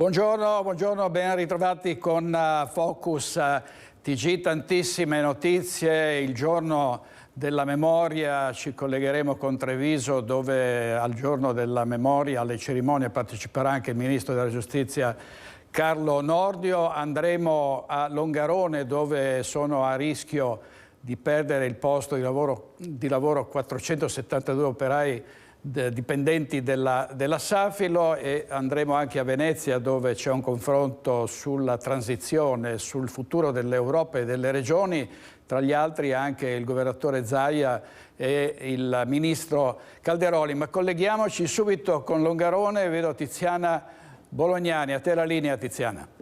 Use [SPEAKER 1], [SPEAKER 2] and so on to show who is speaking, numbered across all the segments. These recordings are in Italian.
[SPEAKER 1] Buongiorno, buongiorno, ben ritrovati con Focus TG, tantissime notizie. Il giorno della memoria ci collegheremo con Treviso, dove al giorno della memoria, alle cerimonie, parteciperà anche il Ministro della Giustizia Carlo Nordio. Andremo a Longarone, dove sono a rischio di perdere il posto di lavoro 472 operai dipendenti della Safilo, e andremo anche a Venezia, dove c'è un confronto sulla transizione, sul futuro dell'Europa e delle regioni, tra gli altri anche il governatore Zaia e il ministro Calderoli. Ma colleghiamoci subito con Longarone, vedo Tiziana Bolognani. A te la linea, Tiziana.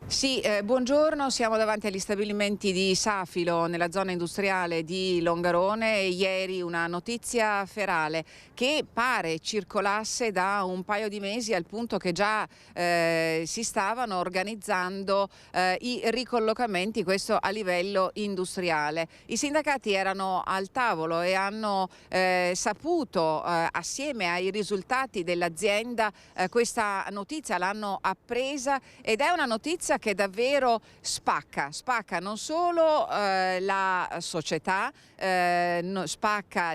[SPEAKER 2] Sì, buongiorno, siamo davanti agli stabilimenti di Safilo nella zona industriale di Longarone. Ieri una notizia ferale che pare circolasse da un paio di mesi, al punto che già si stavano organizzando i ricollocamenti, questo a livello industriale. I sindacati erano al tavolo e hanno saputo, assieme ai risultati dell'azienda, questa notizia, l'hanno appresa, ed è una notizia che davvero spacca non solo la società, spacca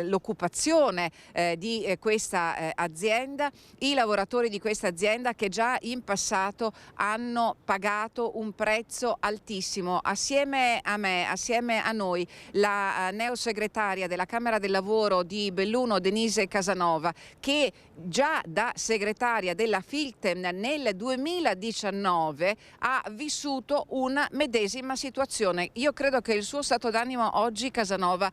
[SPEAKER 2] l'occupazione di questa azienda, i lavoratori di questa azienda che già in passato hanno pagato un prezzo altissimo. Assieme a me, assieme a noi, la neosegretaria della Camera del Lavoro di Belluno, Denise Casanova, che già da segretaria della Filtem nel 2019 ha vissuto una medesima situazione. Io credo che il suo stato d'animo oggi, Casanova,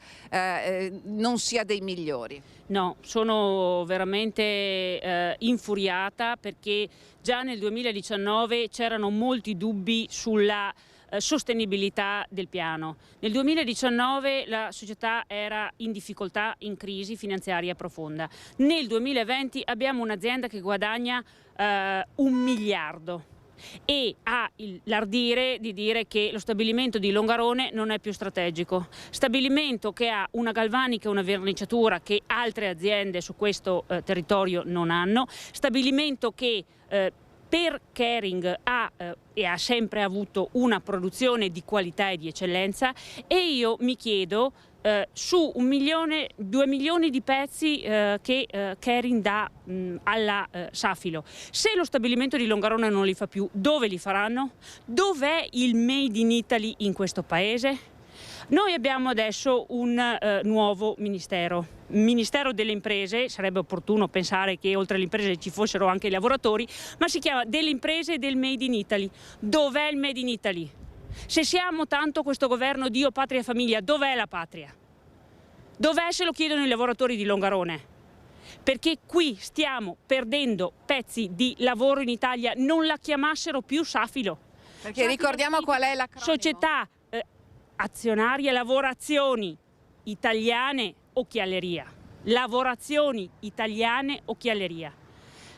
[SPEAKER 2] non sia dei migliori.
[SPEAKER 3] No, sono veramente infuriata, perché già nel 2019 c'erano molti dubbi sulla sostenibilità del piano. Nel 2019 la società era in difficoltà, in crisi finanziaria profonda. Nel 2020 abbiamo un'azienda che guadagna 1 miliardo. E ha l'ardire di dire che lo stabilimento di Longarone non è più strategico. Stabilimento che ha una galvanica e una verniciatura che altre aziende su questo territorio non hanno. Stabilimento che per Kering ha sempre avuto una produzione di qualità e di eccellenza, e io mi chiedo, su 1 milione, 2 milioni di pezzi che Kering dà alla Safilo, se lo stabilimento di Longarone non li fa più, dove li faranno? Dov'è il Made in Italy in questo paese? Noi abbiamo adesso un nuovo Ministero delle Imprese. Sarebbe opportuno pensare che oltre alle imprese ci fossero anche i lavoratori, ma si chiama delle imprese e del Made in Italy. Dov'è il Made in Italy? Se siamo tanto questo governo Dio, patria e famiglia, dov'è la patria? Dov'è, se lo chiedono i lavoratori di Longarone? Perché qui stiamo perdendo pezzi di lavoro in Italia. Non la chiamassero più Safilo.
[SPEAKER 2] Perché ricordiamo qual è l'acronimo?
[SPEAKER 3] Società azionaria Lavorazioni Italiane Occhialeria. Lavorazioni Italiane Occhialeria.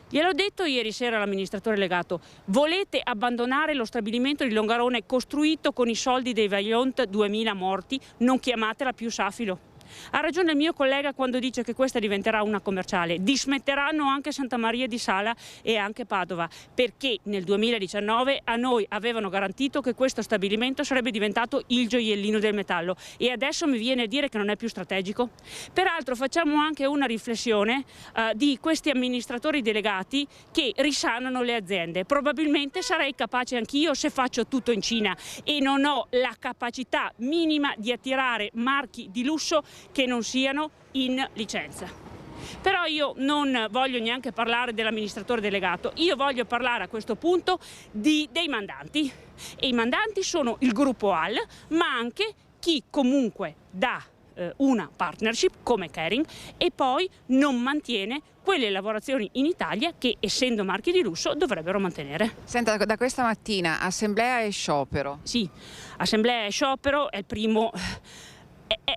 [SPEAKER 3] Gliel'ho detto ieri sera all'amministratore delegato: volete abbandonare lo stabilimento di Longarone costruito con i soldi dei Vaillant, 2000 morti, non chiamatela più Safilo. Ha ragione il mio collega quando dice che questa diventerà una commerciale. Dismetteranno anche Santa Maria di Sala e anche Padova, perché nel 2019 a noi avevano garantito che questo stabilimento sarebbe diventato il gioiellino del metallo, e adesso mi viene a dire che non è più strategico. Peraltro facciamo anche una riflessione di questi amministratori delegati che risanano le aziende. Probabilmente sarei capace anch'io se faccio tutto in Cina e non ho la capacità minima di attirare marchi di lusso che non siano in licenza. Però io non voglio neanche parlare dell'amministratore delegato, io voglio parlare a questo punto dei mandanti. E i mandanti sono il gruppo AL, ma anche chi comunque dà una partnership come Kering e poi non mantiene quelle lavorazioni in Italia che, essendo marchi di lusso, dovrebbero mantenere.
[SPEAKER 2] Senta, da questa mattina assemblea e sciopero.
[SPEAKER 3] Sì, assemblea e sciopero è il primo...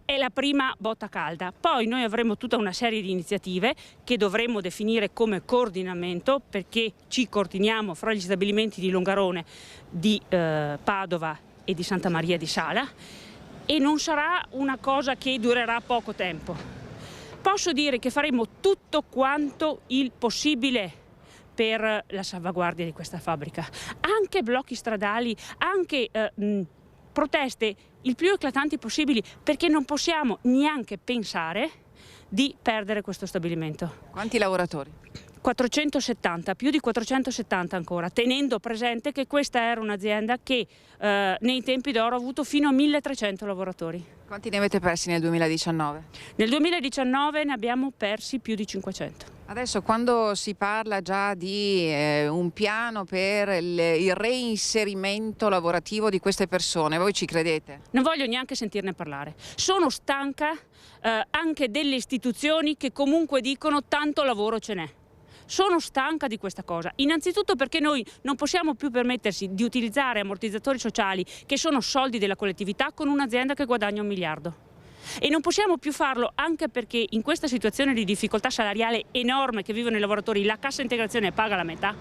[SPEAKER 3] È la prima botta calda. Poi noi avremo tutta una serie di iniziative che dovremo definire come coordinamento, perché ci coordiniamo fra gli stabilimenti di Longarone, di Padova e di Santa Maria di Sala, e non sarà una cosa che durerà poco tempo. Posso dire che faremo tutto quanto il possibile per la salvaguardia di questa fabbrica. Anche blocchi stradali, anche proteste il più eclatanti possibili, perché non possiamo neanche pensare di perdere questo stabilimento.
[SPEAKER 2] Quanti lavoratori?
[SPEAKER 3] 470, più di 470 ancora, tenendo presente che questa era un'azienda che nei tempi d'oro ha avuto fino a 1300 lavoratori.
[SPEAKER 2] Quanti ne avete persi nel 2019?
[SPEAKER 3] Nel 2019 ne abbiamo persi più di 500.
[SPEAKER 2] Adesso, quando si parla già di un piano per il reinserimento lavorativo di queste persone, voi ci credete?
[SPEAKER 3] Non voglio neanche sentirne parlare. Sono stanca anche delle istituzioni che comunque dicono tanto lavoro ce n'è. Sono stanca di questa cosa, innanzitutto perché noi non possiamo più permettersi di utilizzare ammortizzatori sociali, che sono soldi della collettività, con un'azienda che guadagna 1 miliardo. E non possiamo più farlo anche perché in questa situazione di difficoltà salariale enorme che vivono i lavoratori, la cassa integrazione paga la metà.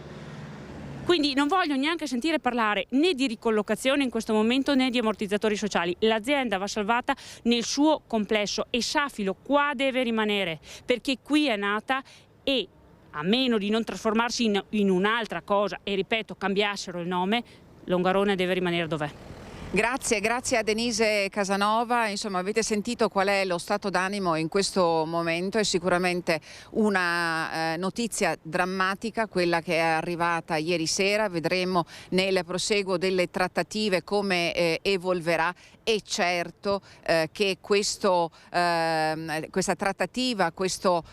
[SPEAKER 3] Quindi non voglio neanche sentire parlare né di ricollocazione in questo momento né di ammortizzatori sociali. L'azienda va salvata nel suo complesso e Safilo qua deve rimanere, perché qui è nata, e a meno di non trasformarsi in un'altra cosa e, ripeto, cambiassero il nome, Longarone deve rimanere dov'è.
[SPEAKER 2] Grazie a Denise Casanova. Insomma, avete sentito qual è lo stato d'animo in questo momento. È sicuramente una notizia drammatica quella che è arrivata ieri sera. Vedremo nel proseguo delle trattative come evolverà. È certo che questa trattativa, questo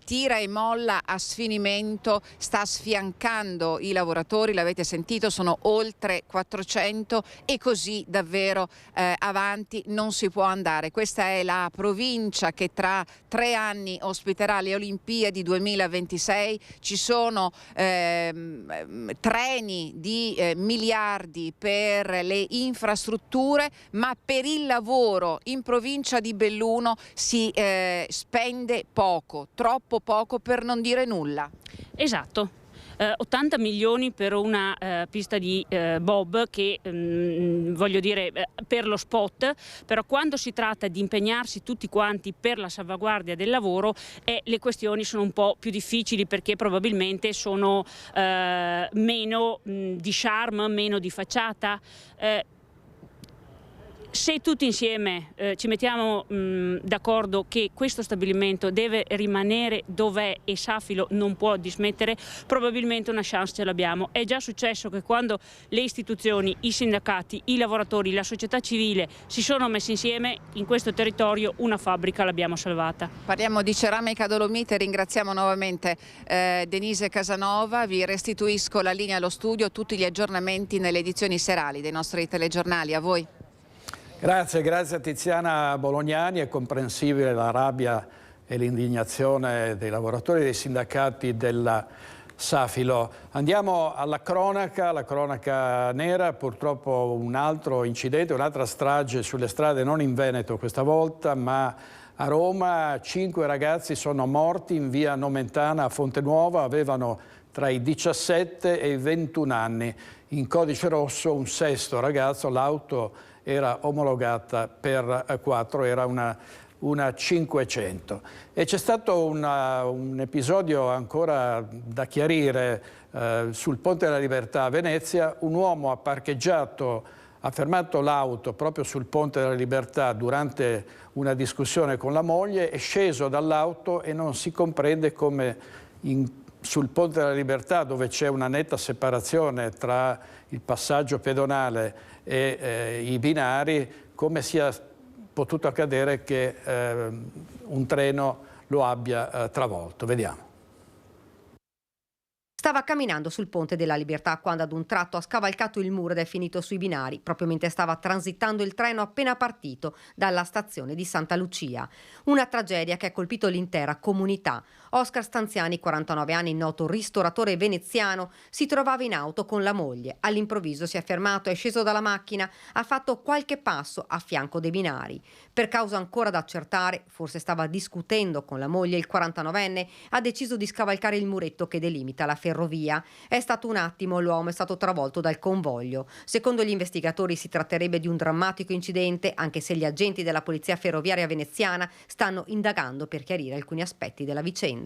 [SPEAKER 2] tira e molla a sfinimento sta sfiancando i lavoratori, l'avete sentito, sono oltre 400 e così davvero avanti non si può andare. Questa è la provincia che tra 3 anni ospiterà le Olimpiadi 2026, ci sono treni di miliardi per le infrastrutture, ma per il lavoro in provincia di Belluno si spende poco, troppo poco, per non dire nulla.
[SPEAKER 3] Esatto. 80 milioni per una pista di bob che, voglio dire, per lo spot, però quando si tratta di impegnarsi tutti quanti per la salvaguardia del lavoro le questioni sono un po' più difficili, perché probabilmente sono meno di charme, meno di facciata. Se tutti insieme ci mettiamo d'accordo che questo stabilimento deve rimanere dov'è e Safilo non può dismettere, probabilmente una chance ce l'abbiamo. È già successo che quando le istituzioni, i sindacati, i lavoratori, la società civile si sono messi insieme in questo territorio, una fabbrica l'abbiamo salvata.
[SPEAKER 2] Parliamo di Ceramica Dolomite, ringraziamo nuovamente Denise Casanova, vi restituisco la linea allo studio, tutti gli aggiornamenti nelle edizioni serali dei nostri telegiornali. A voi.
[SPEAKER 1] Grazie a Tiziana Bolognani. È comprensibile la rabbia e l'indignazione dei lavoratori e dei sindacati della Safilo. Andiamo alla cronaca, la cronaca nera. Purtroppo un altro incidente, un'altra strage sulle strade, non in Veneto questa volta, ma a Roma. 5 ragazzi sono morti in via Nomentana a Fontenuova, avevano tra i 17 e i 21 anni. In codice rosso un 6° ragazzo, l'auto era omologata per 4, era una 500. E c'è stato un episodio ancora da chiarire sul Ponte della Libertà a Venezia. Un uomo ha fermato l'auto proprio sul Ponte della Libertà durante una discussione con la moglie, è sceso dall'auto e non si comprende come sul Ponte della Libertà, dove c'è una netta separazione tra il passaggio pedonale e i binari, come sia potuto accadere che un treno lo abbia travolto. Vediamo.
[SPEAKER 4] Stava camminando sul Ponte della Libertà quando ad un tratto ha scavalcato il muro ed è finito sui binari, proprio mentre stava transitando il treno appena partito dalla stazione di Santa Lucia. Una tragedia che ha colpito l'intera comunità. Oscar Stanziani, 49 anni, noto ristoratore veneziano, si trovava in auto con la moglie. All'improvviso si è fermato, è sceso dalla macchina, ha fatto qualche passo a fianco dei binari. Per causa ancora da accertare, forse stava discutendo con la moglie, il 49enne ha deciso di scavalcare il muretto che delimita la ferrovia. È stato un attimo, l'uomo è stato travolto dal convoglio. Secondo gli investigatori si tratterebbe di un drammatico incidente, anche se gli agenti della Polizia Ferroviaria Veneziana stanno indagando per chiarire alcuni aspetti della vicenda.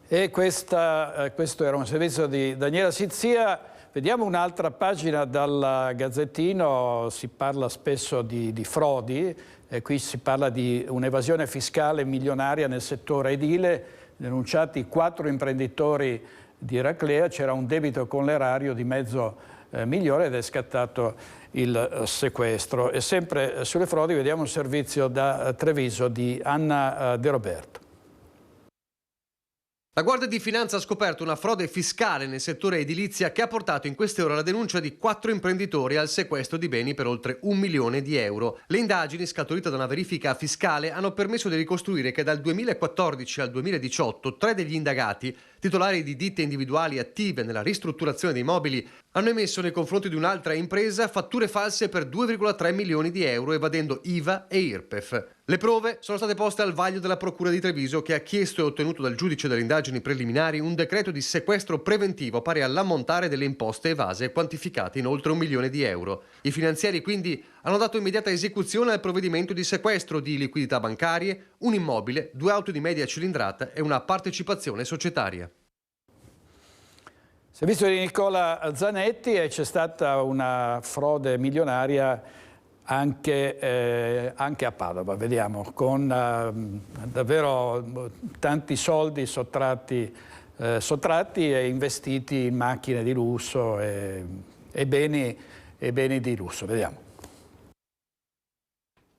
[SPEAKER 1] E questo era un servizio di Daniela Sizzia. Vediamo un'altra pagina dal Gazzettino, si parla spesso di frodi, e qui si parla di un'evasione fiscale milionaria nel settore edile, denunciati 4 imprenditori di Eraclea, c'era un debito con l'erario di $500.000 ed è scattato il sequestro. E sempre sulle frodi vediamo un servizio da Treviso di Anna De Roberto.
[SPEAKER 5] La Guardia di Finanza ha scoperto una frode fiscale nel settore edilizia che ha portato in queste ore alla denuncia di 4 imprenditori al sequestro di beni per oltre €1 milione. Le indagini, scaturite da una verifica fiscale, hanno permesso di ricostruire che dal 2014 al 2018 3 degli indagati, titolari di ditte individuali attive nella ristrutturazione dei immobili, hanno emesso nei confronti di un'altra impresa fatture false per €2,3 milioni, evadendo IVA e IRPEF. Le prove sono state poste al vaglio della Procura di Treviso, che ha chiesto e ottenuto dal giudice delle indagini preliminari un decreto di sequestro preventivo pari all'ammontare delle imposte evase, quantificate in oltre €1 milione. I finanzieri quindi hanno dato immediata esecuzione al provvedimento di sequestro di liquidità bancarie, un immobile, 2 auto di media cilindrata e una partecipazione societaria.
[SPEAKER 1] Servizio di Nicola Zanetti, e c'è stata una frode milionaria anche a Padova, vediamo, con davvero tanti soldi sottratti e investiti in macchine di lusso e beni di lusso. Vediamo.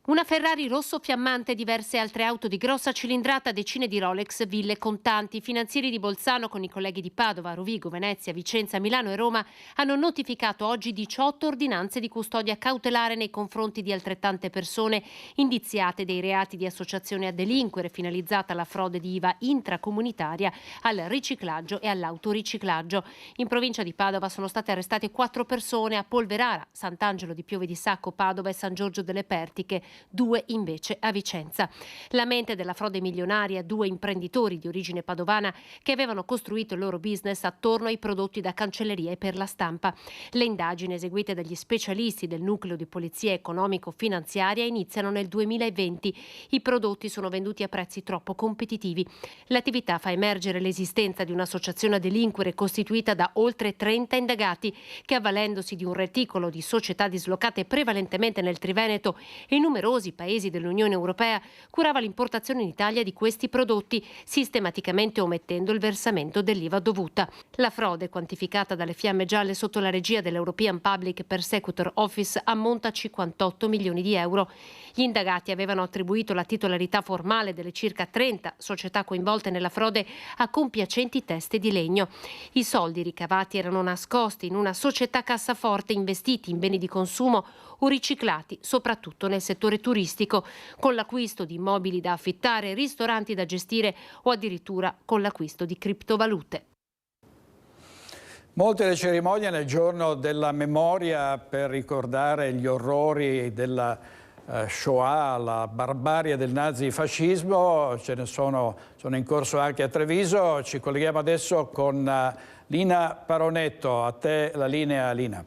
[SPEAKER 6] Una Ferrari rosso fiammante e diverse altre auto di grossa cilindrata, decine di Rolex, ville, contanti. I finanzieri di Bolzano, con i colleghi di Padova, Rovigo, Venezia, Vicenza, Milano e Roma, hanno notificato oggi 18 ordinanze di custodia cautelare nei confronti di altrettante persone indiziate dei reati di associazione a delinquere finalizzata alla frode di IVA intracomunitaria, al riciclaggio e all'autoriciclaggio. In provincia di Padova sono state arrestate 4 persone a Polverara, Sant'Angelo di Piove di Sacco, Padova e San Giorgio delle Pertiche, 2 invece a Vicenza. La mente della frode milionaria, 2 imprenditori di origine padovana che avevano costruito il loro business attorno ai prodotti da cancelleria e per la stampa. Le indagini eseguite dagli specialisti del nucleo di polizia economico-finanziaria iniziano nel 2020. I prodotti sono venduti a prezzi troppo competitivi. L'attività fa emergere l'esistenza di un'associazione a delinquere costituita da oltre 30 indagati che, avvalendosi di un reticolo di società dislocate prevalentemente nel Triveneto e numerosi paesi dell'Unione Europea, curava l'importazione in Italia di questi prodotti, sistematicamente omettendo il versamento dell'IVA dovuta. La frode, quantificata dalle Fiamme Gialle sotto la regia dell'European Public Prosecutor Office, ammonta a €58 milioni. Gli indagati avevano attribuito la titolarità formale delle circa 30 società coinvolte nella frode a compiacenti teste di legno. I soldi ricavati erano nascosti in una società cassaforte, investiti in beni di consumo o riciclati soprattutto nel settore turistico, con l'acquisto di immobili da affittare, ristoranti da gestire o addirittura con l'acquisto di criptovalute.
[SPEAKER 1] Molte le cerimonie nel giorno della memoria per ricordare gli orrori della Shoah, la barbarie del nazifascismo, ce ne sono in corso anche a Treviso. Ci colleghiamo adesso con Lina Paronetto. A te la linea, Lina.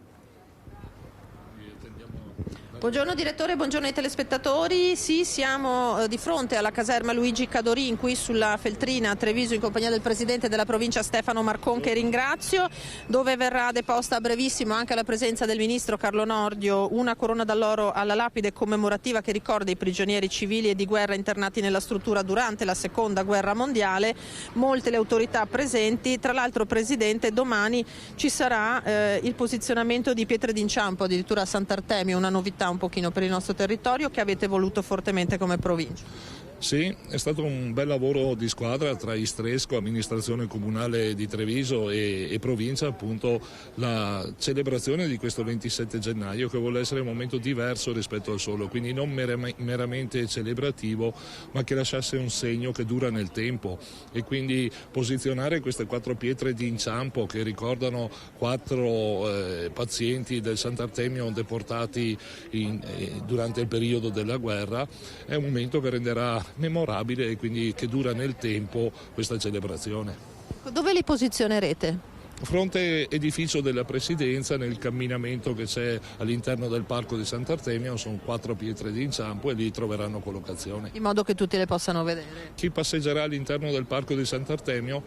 [SPEAKER 7] Buongiorno direttore, buongiorno ai telespettatori. Sì, siamo di fronte alla caserma Luigi Cadorin, qui sulla Feltrina a Treviso, in compagnia del presidente della provincia Stefano Marcon, che ringrazio, dove verrà deposta a brevissimo, anche alla presenza del ministro Carlo Nordio, una corona d'alloro alla lapide commemorativa che ricorda i prigionieri civili e di guerra internati nella struttura durante la seconda guerra mondiale. Molte le autorità presenti. Tra l'altro, presidente, domani ci sarà il posizionamento di pietre d'inciampo addirittura a Sant'Artemio, una novità un pochino per il nostro territorio che avete voluto fortemente come provincia.
[SPEAKER 8] Sì, è stato un bel lavoro di squadra tra Istresco, amministrazione comunale di Treviso e provincia, appunto la celebrazione di questo 27 gennaio che vuole essere un momento diverso rispetto al solo, quindi non meramente celebrativo, ma che lasciasse un segno che dura nel tempo, e quindi posizionare queste 4 pietre di inciampo che ricordano 4 pazienti del Sant'Artemio deportati durante il periodo della guerra è un momento che renderà memorabile e quindi che dura nel tempo questa celebrazione.
[SPEAKER 7] Dove li posizionerete?
[SPEAKER 8] Fronte edificio della Presidenza, nel camminamento che c'è all'interno del Parco di Sant'Artemio, sono 4 pietre di inciampo e lì troveranno collocazione.
[SPEAKER 7] In modo che tutti le possano vedere.
[SPEAKER 8] Chi passeggerà all'interno del Parco di Sant'Artemio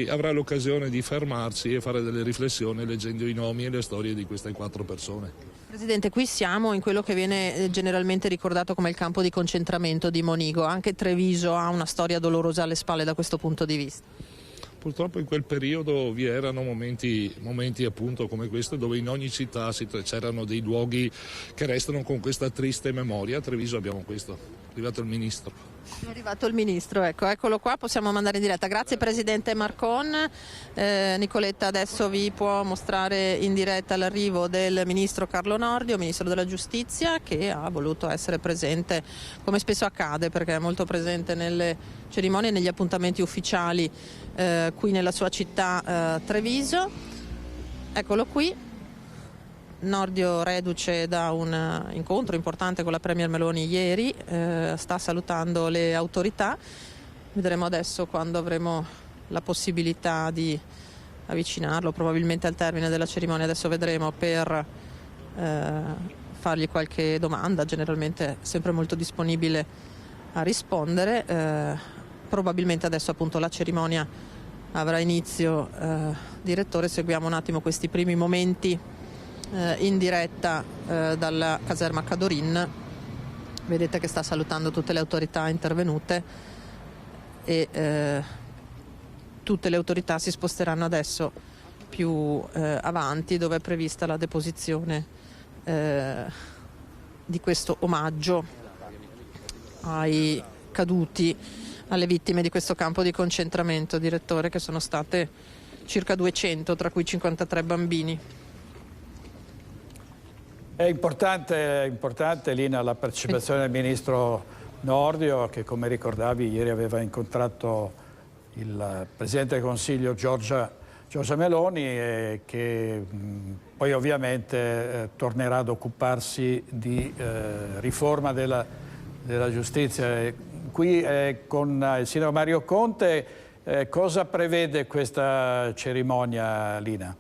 [SPEAKER 8] avrà l'occasione di fermarsi e fare delle riflessioni leggendo i nomi e le storie di queste 4 persone.
[SPEAKER 7] Presidente, qui siamo in quello che viene generalmente ricordato come il campo di concentramento di Monigo. Anche Treviso ha una storia dolorosa alle spalle da questo punto di vista.
[SPEAKER 8] Purtroppo in quel periodo vi erano momenti appunto come questo, dove in ogni città c'erano dei luoghi che restano con questa triste memoria. A Treviso abbiamo questo. È arrivato il Ministro.
[SPEAKER 7] È arrivato il Ministro, eccolo qua, possiamo mandare in diretta. Grazie Presidente Marcon. Nicoletta adesso vi può mostrare in diretta l'arrivo del Ministro Carlo Nordio, Ministro della Giustizia, che ha voluto essere presente, come spesso accade, perché è molto presente nelle cerimonie e negli appuntamenti ufficiali qui nella sua città Treviso. Eccolo qui. Nordio reduce da un incontro importante con la Premier Meloni ieri, sta salutando le autorità. Vedremo adesso quando avremo la possibilità di avvicinarlo, probabilmente al termine della cerimonia, adesso vedremo, per fargli qualche domanda, generalmente è sempre molto disponibile a rispondere. Probabilmente adesso appunto la cerimonia avrà inizio. Direttore, seguiamo un attimo questi primi momenti in diretta dalla caserma Cadorin. Vedete che sta salutando tutte le autorità intervenute e tutte le autorità si sposteranno adesso più avanti, dove è prevista la deposizione di questo omaggio ai caduti, alle vittime di questo campo di concentramento, direttore, che sono state circa 200, tra cui 53 bambini.
[SPEAKER 1] È importante, Lina, la partecipazione del Ministro Nordio, che come ricordavi ieri aveva incontrato il Presidente del Consiglio Giorgia Meloni e che poi ovviamente tornerà ad occuparsi di riforma della giustizia. Qui con il Sindaco Mario Conte cosa prevede questa cerimonia, Lina?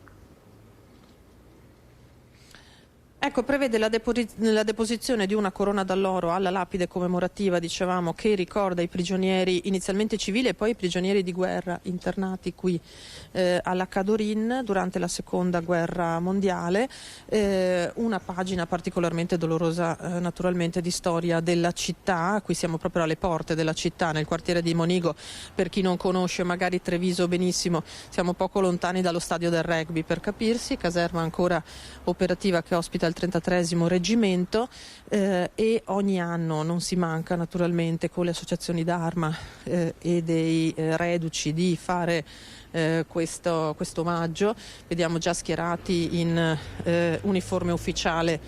[SPEAKER 7] Ecco, prevede la deposizione di una corona d'alloro alla lapide commemorativa, dicevamo, che ricorda i prigionieri inizialmente civili e poi i prigionieri di guerra internati qui alla Cadorin durante la Seconda Guerra Mondiale. Una pagina particolarmente dolorosa naturalmente di storia della città. Qui siamo proprio alle porte della città, nel quartiere di Monigo. Per chi non conosce magari Treviso benissimo, siamo poco lontani dallo stadio del rugby, per capirsi, caserma ancora operativa che ospita il 33° reggimento e ogni anno non si manca naturalmente con le associazioni d'arma e dei reduci di fare questo omaggio. Vediamo già schierati in uniforme ufficiale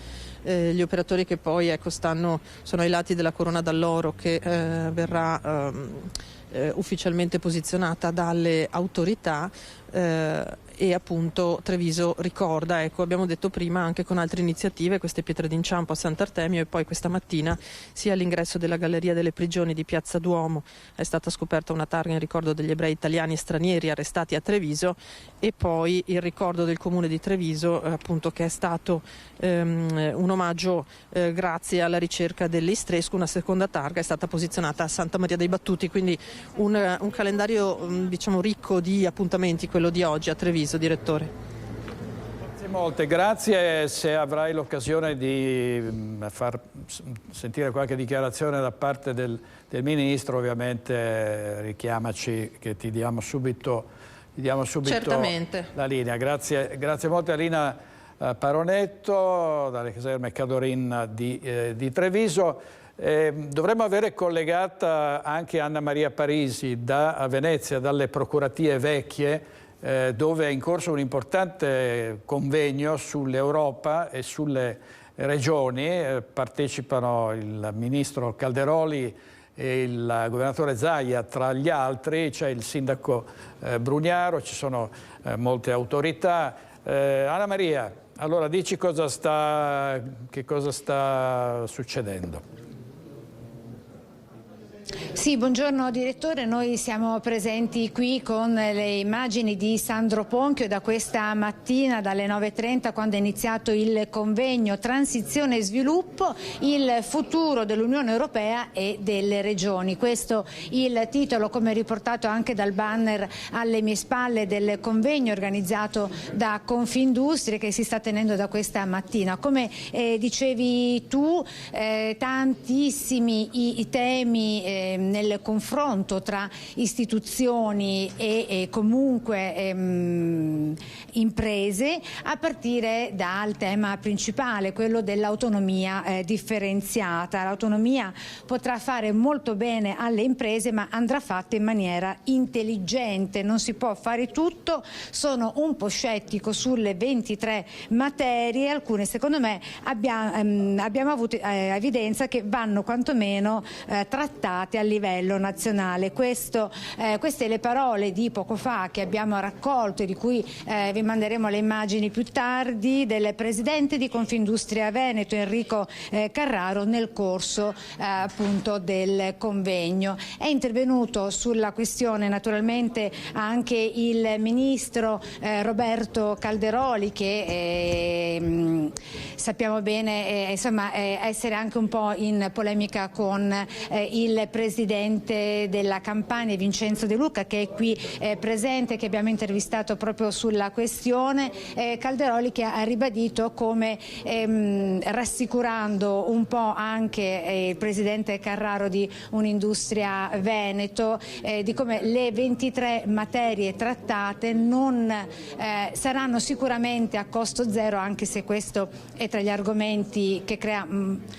[SPEAKER 7] gli operatori che poi sono ai lati della corona d'alloro che verrà ufficialmente posizionata dalle autorità. E appunto Treviso ricorda, abbiamo detto prima, anche con altre iniziative, queste pietre d'inciampo a Sant'Artemio, e poi questa mattina sia all'ingresso della Galleria delle Prigioni di Piazza Duomo è stata scoperta una targa in ricordo degli ebrei italiani e stranieri arrestati a Treviso, e poi il ricordo del comune di Treviso, appunto, che è stato un omaggio grazie alla ricerca dell'Istrescu. Una seconda targa è stata posizionata a Santa Maria dei Battuti, quindi un calendario diciamo ricco di appuntamenti, quello di oggi a Treviso. Direttore.
[SPEAKER 1] Grazie molte, grazie. Se avrai l'occasione di far sentire qualche dichiarazione da parte del Ministro, ovviamente richiamaci che ti diamo subito
[SPEAKER 7] Certamente.
[SPEAKER 1] La linea. Grazie molte a Lina Paronetto dalle caserme Cadorin di Treviso. Dovremmo avere collegata anche Anna Maria Parisi da Venezia, dalle procuratie vecchie, dove è in corso un importante convegno sull'Europa e sulle regioni. Partecipano il ministro Calderoli e il governatore Zaia tra gli altri, c'è il sindaco Brugnaro, ci sono molte autorità. Anna Maria, allora dici che cosa sta succedendo?
[SPEAKER 9] Sì, buongiorno direttore, noi siamo presenti qui con le immagini di Sandro Ponchio da questa mattina dalle 9:30, quando è iniziato il convegno Transizione e Sviluppo, il futuro dell'Unione Europea e delle regioni. Questo il titolo, come riportato anche dal banner alle mie spalle, del convegno organizzato da Confindustria che si sta tenendo da questa mattina. Come dicevi tu, tantissimi i temi nel confronto tra istituzioni e comunque imprese, a partire dal tema principale, quello dell'autonomia differenziata. L'autonomia potrà fare molto bene alle imprese, ma andrà fatta in maniera intelligente, non si può fare tutto. Sono un po' scettico sulle 23 materie, alcune secondo me abbiamo avuto evidenza che vanno quantomeno trattate a livello nazionale. Queste le parole di poco fa che abbiamo raccolto e di cui vi manderemo le immagini più tardi, del presidente di Confindustria Veneto Enrico Carraro nel corso appunto del convegno. È intervenuto sulla questione naturalmente anche il ministro Roberto Calderoli, che sappiamo bene essere anche un po' in polemica con il presidente della Campania Vincenzo De Luca, che è qui presente, che abbiamo intervistato proprio sulla questione. Calderoli che ha ribadito come, rassicurando un po' anche il presidente Carraro di Un'Industria Veneto, di come le 23 materie trattate non saranno sicuramente a costo zero, anche se questo è tra gli argomenti che crea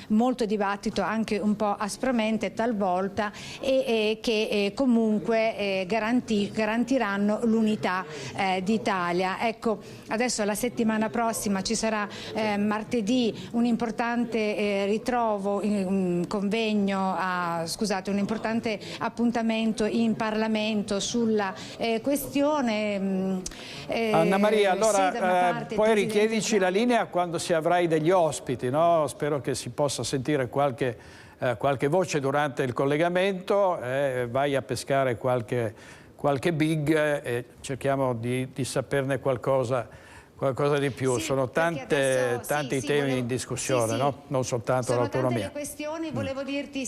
[SPEAKER 9] molto dibattito, anche un po' aspramente talvolta, e che comunque garantiranno l'unità d'Italia. Ecco, adesso la settimana prossima ci sarà martedì un importante ritrovo, un convegno, un importante appuntamento in Parlamento sulla questione.
[SPEAKER 1] Anna Maria, allora
[SPEAKER 9] sì,
[SPEAKER 1] poi richiedici la linea quando si avrai degli ospiti, no? Spero che si possa sentire qualche voce durante il collegamento, vai a pescare qualche big e cerchiamo di saperne qualcosa di più.
[SPEAKER 9] Sì,
[SPEAKER 1] sono tanti temi in discussione, no? Non soltanto l'autonomia.
[SPEAKER 9] Sono tante le questioni, volevo dirti,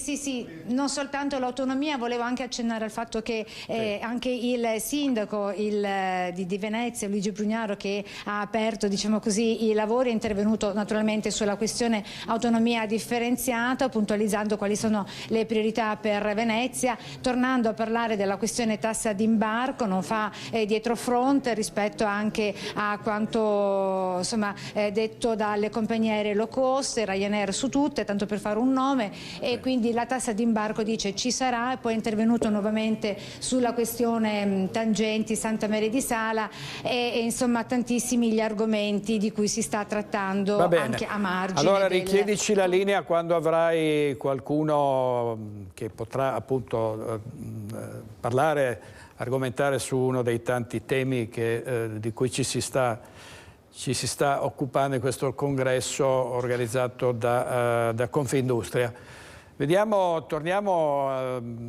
[SPEAKER 9] non soltanto l'autonomia, volevo anche accennare al fatto che anche il sindaco di Venezia, Luigi Prugnaro, che ha aperto, diciamo così, i lavori, è intervenuto naturalmente sulla questione autonomia differenziata, puntualizzando quali sono le priorità per Venezia, tornando a parlare della questione tassa d'imbarco, non fa dietrofront rispetto anche a quanto detto dalle compagnie aeree low cost, Ryanair su tutte, tanto per fare un nome, e quindi la tassa d'imbarco dice ci sarà, e poi è intervenuto nuovamente sulla questione tangenti Santa Maria di Sala e insomma tantissimi gli argomenti di cui si sta trattando anche a margine.
[SPEAKER 1] Allora richiedici la linea quando avrai qualcuno che potrà appunto argomentare su uno dei tanti temi di cui ci si sta occupando in questo congresso organizzato da Confindustria. Torniamo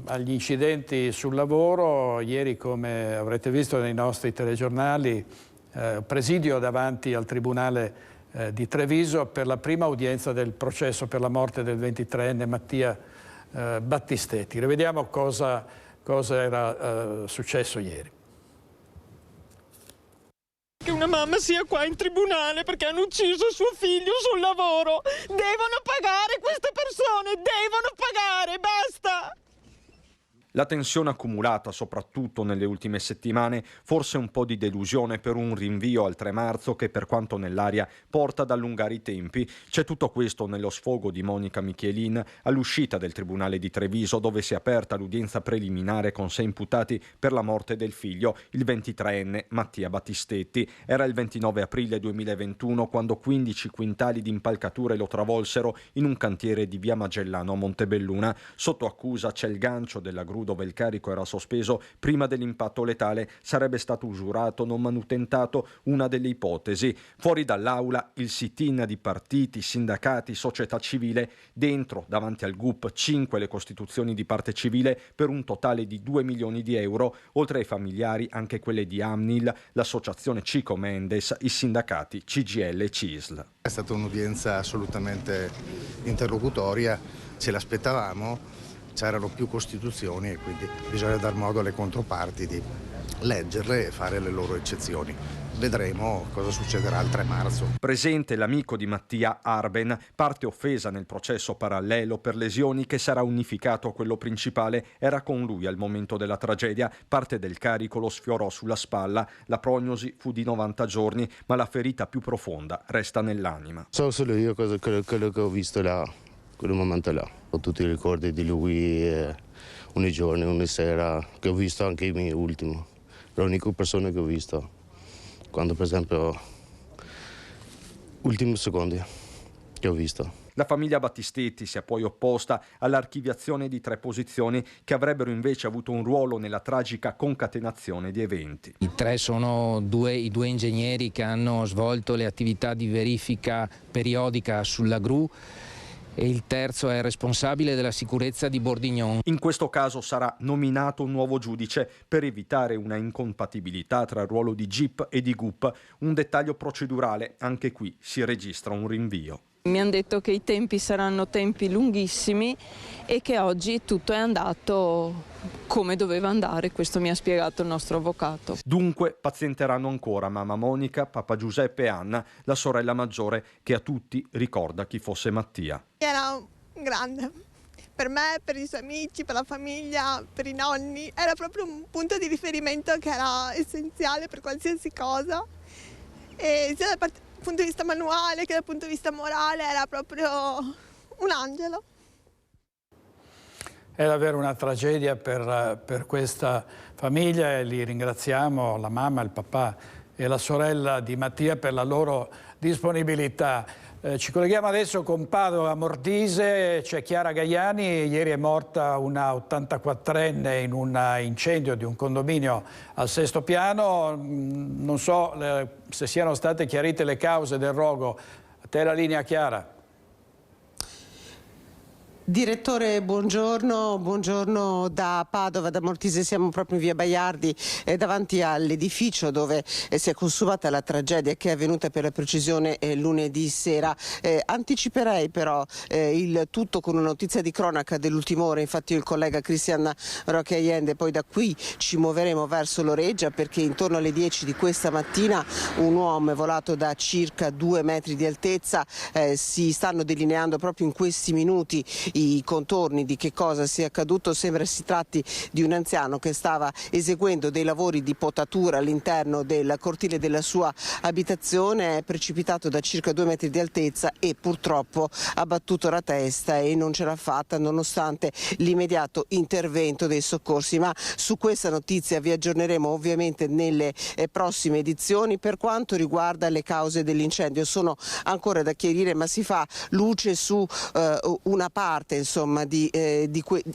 [SPEAKER 1] agli incidenti sul lavoro. Ieri, come avrete visto nei nostri telegiornali, presidio davanti al Tribunale di Treviso per la prima udienza del processo per la morte del 23enne Mattia Battistetti. Rivediamo cosa era successo ieri.
[SPEAKER 10] Che una mamma sia qua in tribunale perché hanno ucciso suo figlio sul lavoro. Devono pagare queste persone, devono pagare, basta!
[SPEAKER 11] La tensione accumulata soprattutto nelle ultime settimane, forse un po' di delusione per un rinvio al 3 marzo che per quanto nell'aria porta ad allungare i tempi. C'è tutto questo nello sfogo di Monica Michelin all'uscita del Tribunale di Treviso, dove si è aperta l'udienza preliminare con 6 imputati per la morte del figlio, il 23enne Mattia Battistetti. Era il 29 aprile 2021 quando 15 quintali di impalcature lo travolsero in un cantiere di via Magellano a Montebelluna. Sotto accusa c'è il gancio della gru Gru, dove il carico era sospeso prima dell'impatto letale, sarebbe stato usurato, non manutentato, una delle ipotesi. Fuori dall'aula il sit-in di partiti, sindacati, società civile, dentro, davanti al GUP, 5 le costituzioni di parte civile per un totale di 2 milioni di euro, oltre ai familiari anche quelle di Amnil, l'associazione Chico Mendes, i sindacati CGL e CISL.
[SPEAKER 12] È stata un'udienza assolutamente interlocutoria, ce l'aspettavamo, c'erano più costituzioni e quindi bisogna dar modo alle controparti di leggerle e fare le loro eccezioni. Vedremo cosa succederà il 3 marzo.
[SPEAKER 11] Presente l'amico di Mattia, Arben, parte offesa nel processo parallelo per lesioni che sarà unificato a quello principale. Era con lui al momento della tragedia. Parte del carico lo sfiorò sulla spalla. La prognosi fu di 90 giorni, ma la ferita più profonda resta nell'anima.
[SPEAKER 13] So solo io quello che ho visto là, quel momento là. Ho tutti i ricordi di lui, ogni giorno, ogni sera, che ho visto anche il mio ultimo. L'unica persona che ho visto. Quando per esempio ultimi secondi che ho visto.
[SPEAKER 11] La famiglia Battistetti si è poi opposta all'archiviazione di 3 posizioni che avrebbero invece avuto un ruolo nella tragica concatenazione di eventi.
[SPEAKER 14] I 3 sono i due ingegneri che hanno svolto le attività di verifica periodica sulla gru, e il terzo è responsabile della sicurezza di Bordignon.
[SPEAKER 11] In questo caso sarà nominato un nuovo giudice per evitare una incompatibilità tra il ruolo di GIP e di GUP. Un dettaglio procedurale, anche qui si registra un rinvio.
[SPEAKER 10] Mi hanno detto che i tempi saranno tempi lunghissimi e che oggi tutto è andato come doveva andare, questo mi ha spiegato il nostro avvocato.
[SPEAKER 11] Dunque pazienteranno ancora mamma Monica, papà Giuseppe e Anna, la sorella maggiore che a tutti ricorda chi fosse Mattia.
[SPEAKER 15] Era grande, per me, per i suoi amici, per la famiglia, per i nonni, era proprio un punto di riferimento che era essenziale per qualsiasi cosa, e sia dal punto di vista manuale che dal punto di vista morale era proprio un angelo.
[SPEAKER 1] È davvero una tragedia per questa famiglia e li ringraziamo, la mamma, il papà e la sorella di Mattia, per la loro disponibilità. Ci colleghiamo adesso con Padova Mortise, c'è Chiara Gaiani. Ieri è morta una 84enne in un incendio di un condominio al 6° piano. Non so se siano state chiarite le cause del rogo. A te la linea, Chiara.
[SPEAKER 16] Direttore, buongiorno da Padova, da Mortise. Siamo proprio in via Baiardi, davanti all'edificio dove si è consumata la tragedia che è avvenuta, per la precisione, lunedì sera. Anticiperei però il tutto con una notizia di cronaca dell'ultima ora. Infatti il collega Cristian Roque Allende, poi da qui ci muoveremo verso Loreggia, perché intorno alle 10 di questa mattina un uomo è volato da circa 2 metri di altezza. Si stanno delineando proprio in questi minuti i contorni di che cosa sia accaduto. Sembra si tratti di un anziano che stava eseguendo dei lavori di potatura all'interno del cortile della sua abitazione. È precipitato da circa 2 metri di altezza e purtroppo ha battuto la testa e non ce l'ha fatta, nonostante l'immediato intervento dei soccorsi. Ma su questa notizia vi aggiorneremo ovviamente nelle prossime edizioni. Per quanto riguarda le cause dell'incendio, sono ancora da chiarire, ma si fa luce su una parte insomma di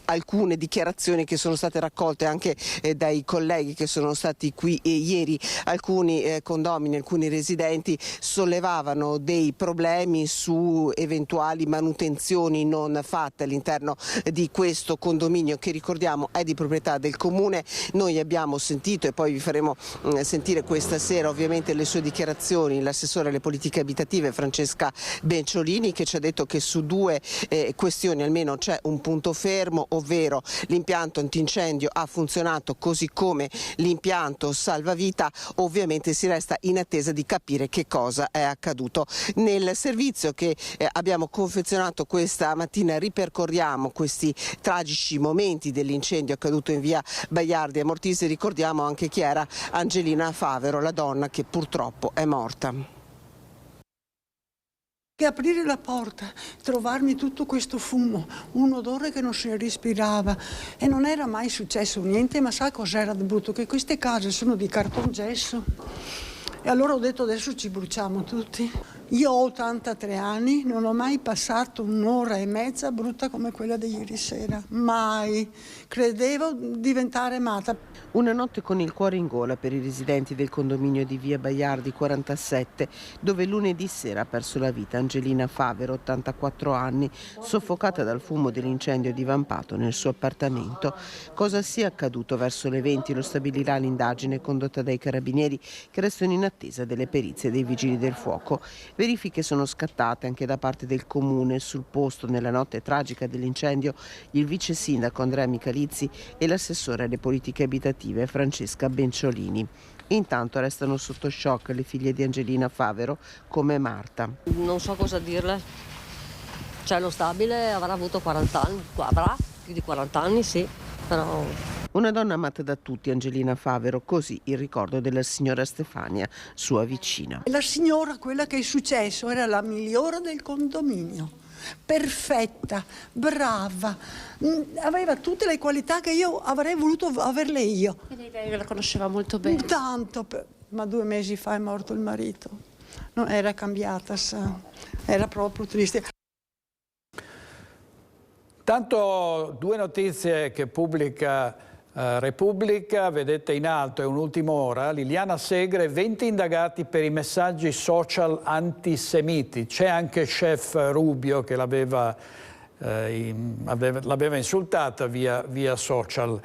[SPEAKER 16] alcune dichiarazioni che sono state raccolte anche dai colleghi che sono stati qui ieri. Alcuni condomini, alcuni residenti sollevavano dei problemi su eventuali manutenzioni non fatte all'interno di questo condominio, che ricordiamo è di proprietà del comune. Noi abbiamo sentito, e poi vi faremo sentire questa sera ovviamente le sue dichiarazioni, l'assessore alle politiche abitative Francesca Benciolini, che ci ha detto che su 2 questioni almeno c'è un punto fermo, ovvero l'impianto antincendio ha funzionato così come l'impianto salvavita. Ovviamente si resta in attesa di capire che cosa è accaduto. Nel servizio che abbiamo confezionato questa mattina ripercorriamo questi tragici momenti dell'incendio accaduto in via Baiardi a Mortise. Ricordiamo anche chi era Angelina Favero, la donna che purtroppo è morta.
[SPEAKER 17] Che aprire la porta, trovarmi tutto questo fumo, un odore che non si respirava, e non era mai successo niente. Ma sa cos'era di brutto? Che queste case sono di cartongesso E allora ho detto adesso ci bruciamo tutti. Io ho 83 anni, non ho mai passato un'ora e mezza brutta come quella di ieri sera. Mai. Credevo di diventare matta.
[SPEAKER 16] Una notte con il cuore in gola per i residenti del condominio di via Baiardi 47, dove lunedì sera ha perso la vita Angelina Favero, 84 anni, soffocata dal fumo dell'incendio divampato nel suo appartamento. Cosa sia accaduto verso le 20 lo stabilirà l'indagine condotta dai carabinieri, che restano in attesa delle perizie dei vigili del fuoco. Verifiche sono scattate anche da parte del comune. Sul posto, nella notte tragica dell'incendio, il vice sindaco Andrea Michalizzi e l'assessore alle politiche abitative Francesca Benciolini. Intanto restano sotto shock le figlie di Angelina Favero, come Marta.
[SPEAKER 18] Non so cosa dirle. Cioè, lo stabile avrà avuto 40 anni, avrà più di 40 anni, sì, però...
[SPEAKER 16] Una donna amata da tutti, Angelina Favero, così il ricordo della signora Stefania, sua vicina.
[SPEAKER 17] La signora, quella che è successo, era la migliore del condominio. Perfetta, brava, aveva tutte le qualità che io avrei voluto averle io.
[SPEAKER 6] E lei la conosceva molto bene.
[SPEAKER 17] Tanto, ma 2 mesi fa è morto il marito. Non era cambiata, sa. Era proprio triste.
[SPEAKER 1] Tanto 2 notizie che pubblica Repubblica, vedete in alto, è un'ultima ora, Liliana Segre, 20 indagati per i messaggi social antisemiti. C'è anche chef Rubio che l'aveva insultata via social.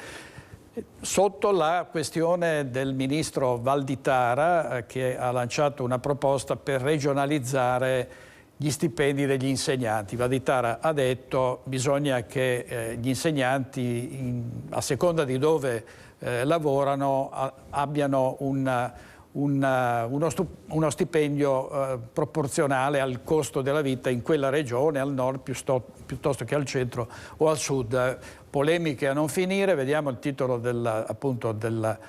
[SPEAKER 1] Sotto la questione del ministro Valditara che ha lanciato una proposta per regionalizzare gli stipendi degli insegnanti. Valditara ha detto che bisogna che gli insegnanti, a seconda di dove lavorano, abbiano uno stipendio proporzionale al costo della vita in quella regione, al nord piuttosto che al centro o al sud. Polemiche a non finire, vediamo il titolo del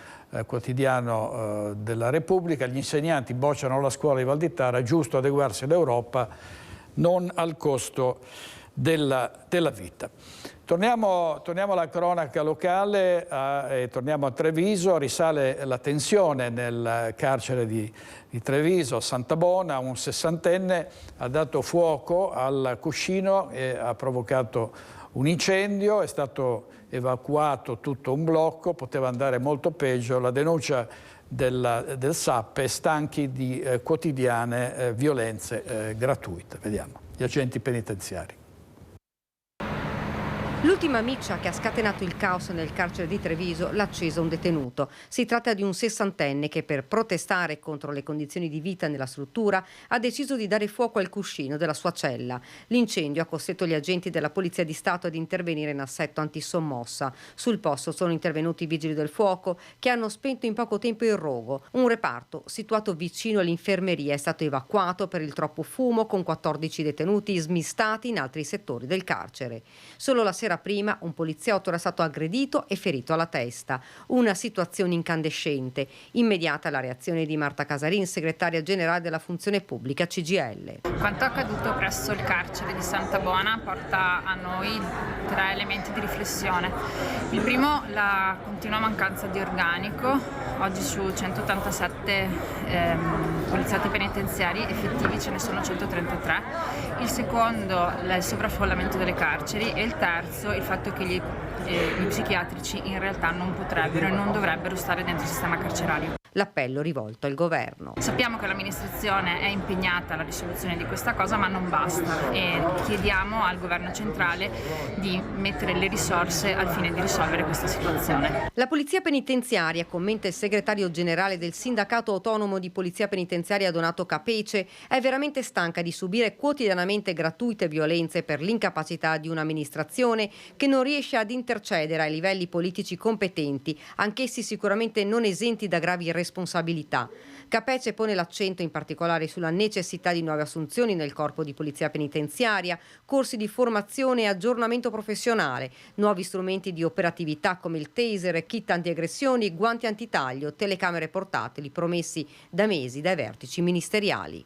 [SPEAKER 1] quotidiano della Repubblica. Gli insegnanti bocciano la scuola di Valditara, giusto adeguarsi all'Europa, non al costo della vita. Torniamo alla cronaca locale e torniamo a Treviso. Risale la tensione nel carcere di Treviso, Santa Bona. Un 60enne ha dato fuoco al cuscino e ha provocato un incendio, è stato evacuato tutto un blocco, poteva andare molto peggio. La denuncia del SAP è stanchi di quotidiane violenze gratuite. Vediamo, gli agenti penitenziari.
[SPEAKER 4] L'ultima miccia che ha scatenato il caos nel carcere di Treviso l'ha accesa un detenuto. Si tratta di un 60enne che, per protestare contro le condizioni di vita nella struttura, ha deciso di dare fuoco al cuscino della sua cella. L'incendio ha costretto gli agenti della Polizia di Stato ad intervenire in assetto antisommossa. Sul posto sono intervenuti i vigili del fuoco che hanno spento in poco tempo il rogo. Un reparto situato vicino all'infermeria è stato evacuato per il troppo fumo, con 14 detenuti smistati in altri settori del carcere. Solo la sera prima un poliziotto era stato aggredito e ferito alla testa. Una situazione incandescente. Immediata la reazione di Marta Casarin, segretaria generale della Funzione Pubblica CGIL.
[SPEAKER 19] Quanto accaduto presso il carcere di Santa Bona porta a noi 3 elementi di riflessione. Il primo, la continua mancanza di organico. Oggi su 187 poliziotti penitenziari effettivi ce ne sono 133. Il secondo, il sovraffollamento delle carceri, e il terzo, il fatto che gli psichiatrici in realtà non potrebbero e non dovrebbero stare dentro il sistema carcerario.
[SPEAKER 4] L'appello rivolto al governo.
[SPEAKER 19] Sappiamo che l'amministrazione è impegnata alla risoluzione di questa cosa, ma non basta, e chiediamo al governo centrale di mettere le risorse al fine di risolvere questa situazione.
[SPEAKER 4] La polizia penitenziaria, commenta il segretario generale del Sindacato Autonomo di Polizia Penitenziaria Donato Capece, è veramente stanca di subire quotidianamente gratuite violenze per l'incapacità di un'amministrazione che non riesce ad intercedere ai livelli politici competenti, anch'essi sicuramente non esenti da gravi responsabilità. Capece pone l'accento in particolare sulla necessità di nuove assunzioni nel corpo di polizia penitenziaria, corsi di formazione e aggiornamento professionale, nuovi strumenti di operatività come il taser, kit antiaggressioni, guanti antitaglio, telecamere portatili promessi da mesi dai vertici ministeriali.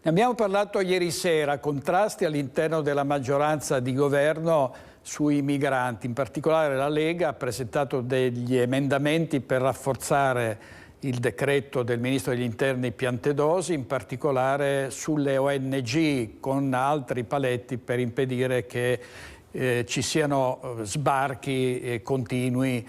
[SPEAKER 1] Ne abbiamo parlato ieri sera, contrasti all'interno della maggioranza di governo sui migranti. In particolare la Lega ha presentato degli emendamenti per rafforzare il decreto del Ministro degli Interni Piantedosi, in particolare sulle ONG, con altri paletti per impedire che ci siano sbarchi continui,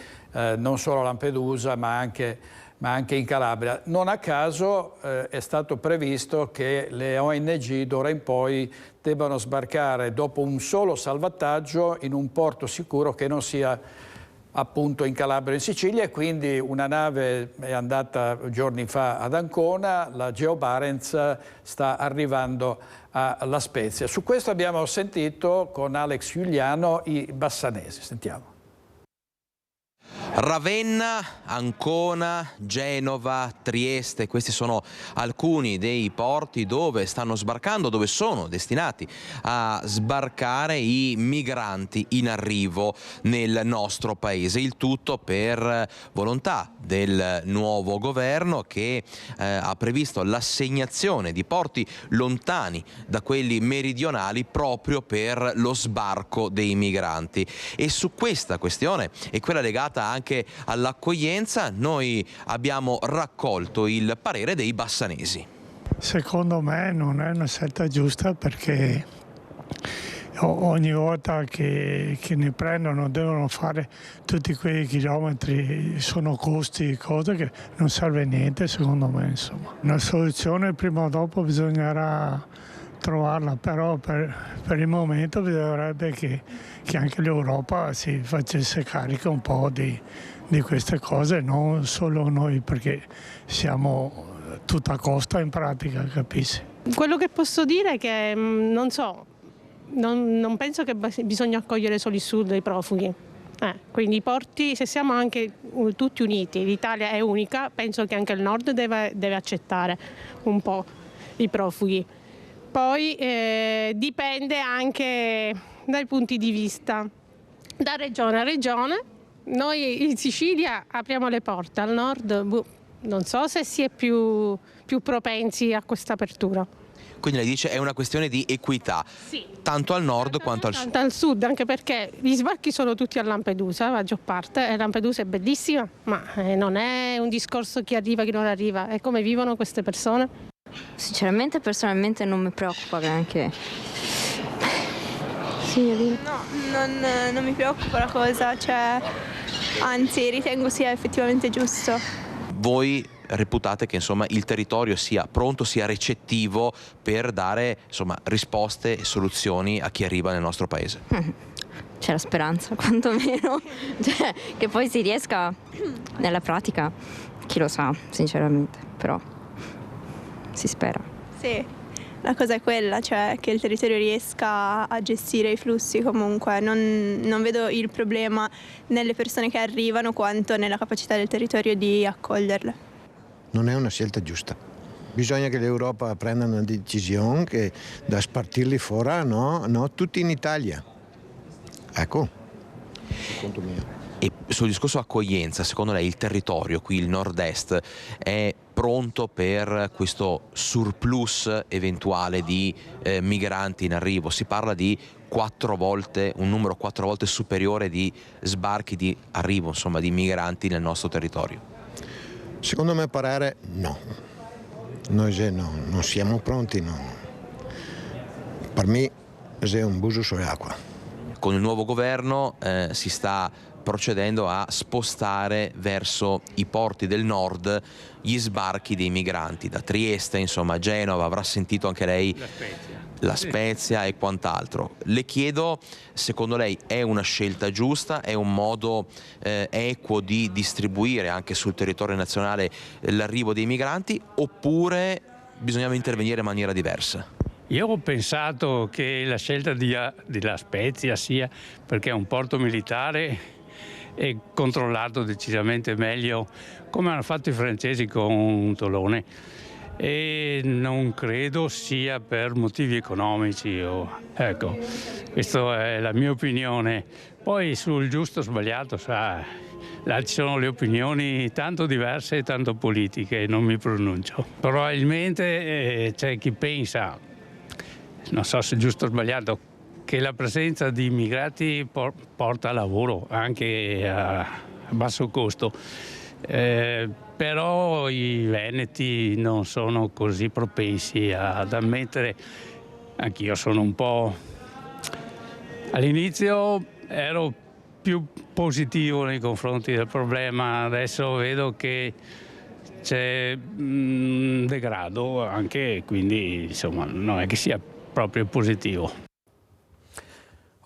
[SPEAKER 1] non solo a Lampedusa ma anche in Calabria. Non a caso è stato previsto che le ONG d'ora in poi debbano sbarcare dopo un solo salvataggio in un porto sicuro che non sia appunto in Calabria o in Sicilia, e quindi una nave è andata giorni fa ad Ancona, la Geo Barents sta arrivando a La Spezia. Su questo abbiamo sentito con Alex Giuliano i bassanesi. Sentiamo.
[SPEAKER 20] Ravenna, Ancona, Genova, Trieste, questi sono alcuni dei porti dove stanno sbarcando, dove sono destinati a sbarcare i migranti in arrivo nel nostro paese. Il tutto per volontà del nuovo governo che ha previsto l'assegnazione di porti lontani da quelli meridionali proprio per lo sbarco dei migranti. E su questa questione e quella legata anche all'accoglienza noi abbiamo raccolto il parere dei bassanesi.
[SPEAKER 21] Secondo me non è una scelta giusta, perché ogni volta che ne prendono devono fare tutti quei chilometri, sono costi, cose che non serve a niente secondo me. Insomma, una soluzione prima o dopo bisognerà trovarla, però per il momento bisognerebbe che anche l'Europa si facesse carico un po' di queste cose, non solo noi, perché siamo tutta costa in pratica, capisci?
[SPEAKER 22] Quello che posso dire è che non so, non penso che bisogna accogliere solo il sud dei profughi. Quindi i porti, se siamo anche tutti uniti, l'Italia è unica, penso che anche il nord deve accettare un po' i profughi. Poi dipende anche dai punti di vista, da regione a regione. Noi in Sicilia apriamo le porte, al nord non so se si è più propensi a questa apertura.
[SPEAKER 20] Quindi lei dice è una questione di equità, sì, tanto al nord quanto al sud.
[SPEAKER 22] Tanto al sud, anche perché gli sbarchi sono tutti a Lampedusa, la maggior parte, e Lampedusa è bellissima, ma non è un discorso chi arriva, chi non arriva, è come vivono queste persone.
[SPEAKER 23] Sinceramente, personalmente non mi preoccupa granché. Signorina?
[SPEAKER 24] No, non mi preoccupa la cosa, cioè, anzi ritengo sia effettivamente giusto.
[SPEAKER 20] Voi reputate che insomma il territorio sia pronto, sia recettivo per dare insomma risposte e soluzioni a chi arriva nel nostro paese?
[SPEAKER 23] C'è la speranza, quantomeno, cioè, che poi si riesca nella pratica, chi lo sa, sinceramente, però si spera.
[SPEAKER 24] Sì, la cosa è quella, cioè che il territorio riesca a gestire i flussi comunque. Non vedo il problema nelle persone che arrivano quanto nella capacità del territorio di accoglierle.
[SPEAKER 25] Non è una scelta giusta. Bisogna che l'Europa prenda una decisione che da spartirli fuori, no, tutti in Italia. Ecco, conto mio.
[SPEAKER 20] E sul discorso accoglienza, secondo lei il territorio, qui il nord-est, è pronto per questo surplus eventuale di migranti in arrivo? Si parla di un numero 4 volte superiore di sbarchi di arrivo, insomma, di migranti nel nostro territorio.
[SPEAKER 25] Secondo me parere no. Noi non siamo pronti, no. Per me è un buco sull'acqua.
[SPEAKER 20] Con il nuovo governo si sta procedendo a spostare verso i porti del nord gli sbarchi dei migranti, da Trieste, insomma, Genova, avrà sentito anche lei la Spezia e quant'altro. Le chiedo, secondo lei è una scelta giusta, è un modo equo di distribuire anche sul territorio nazionale l'arrivo dei migranti, oppure bisognava intervenire in maniera diversa?
[SPEAKER 26] Io ho pensato che la scelta di La Spezia sia perché è un porto militare e controllato decisamente meglio, come hanno fatto i francesi con Tolone, e non credo sia per motivi economici. Ecco, questa è la mia opinione. Poi sul giusto o sbagliato, là ci sono le opinioni tanto diverse e tanto politiche, non mi pronuncio. Probabilmente c'è chi pensa, non so se è giusto o sbagliato, che la presenza di immigrati porta lavoro anche a basso costo. però i veneti non sono così propensi ad ammettere. Anch'io sono un po'... All'inizio ero più positivo nei confronti del problema, adesso vedo che c'è un degrado anche, quindi insomma non è che sia proprio positivo.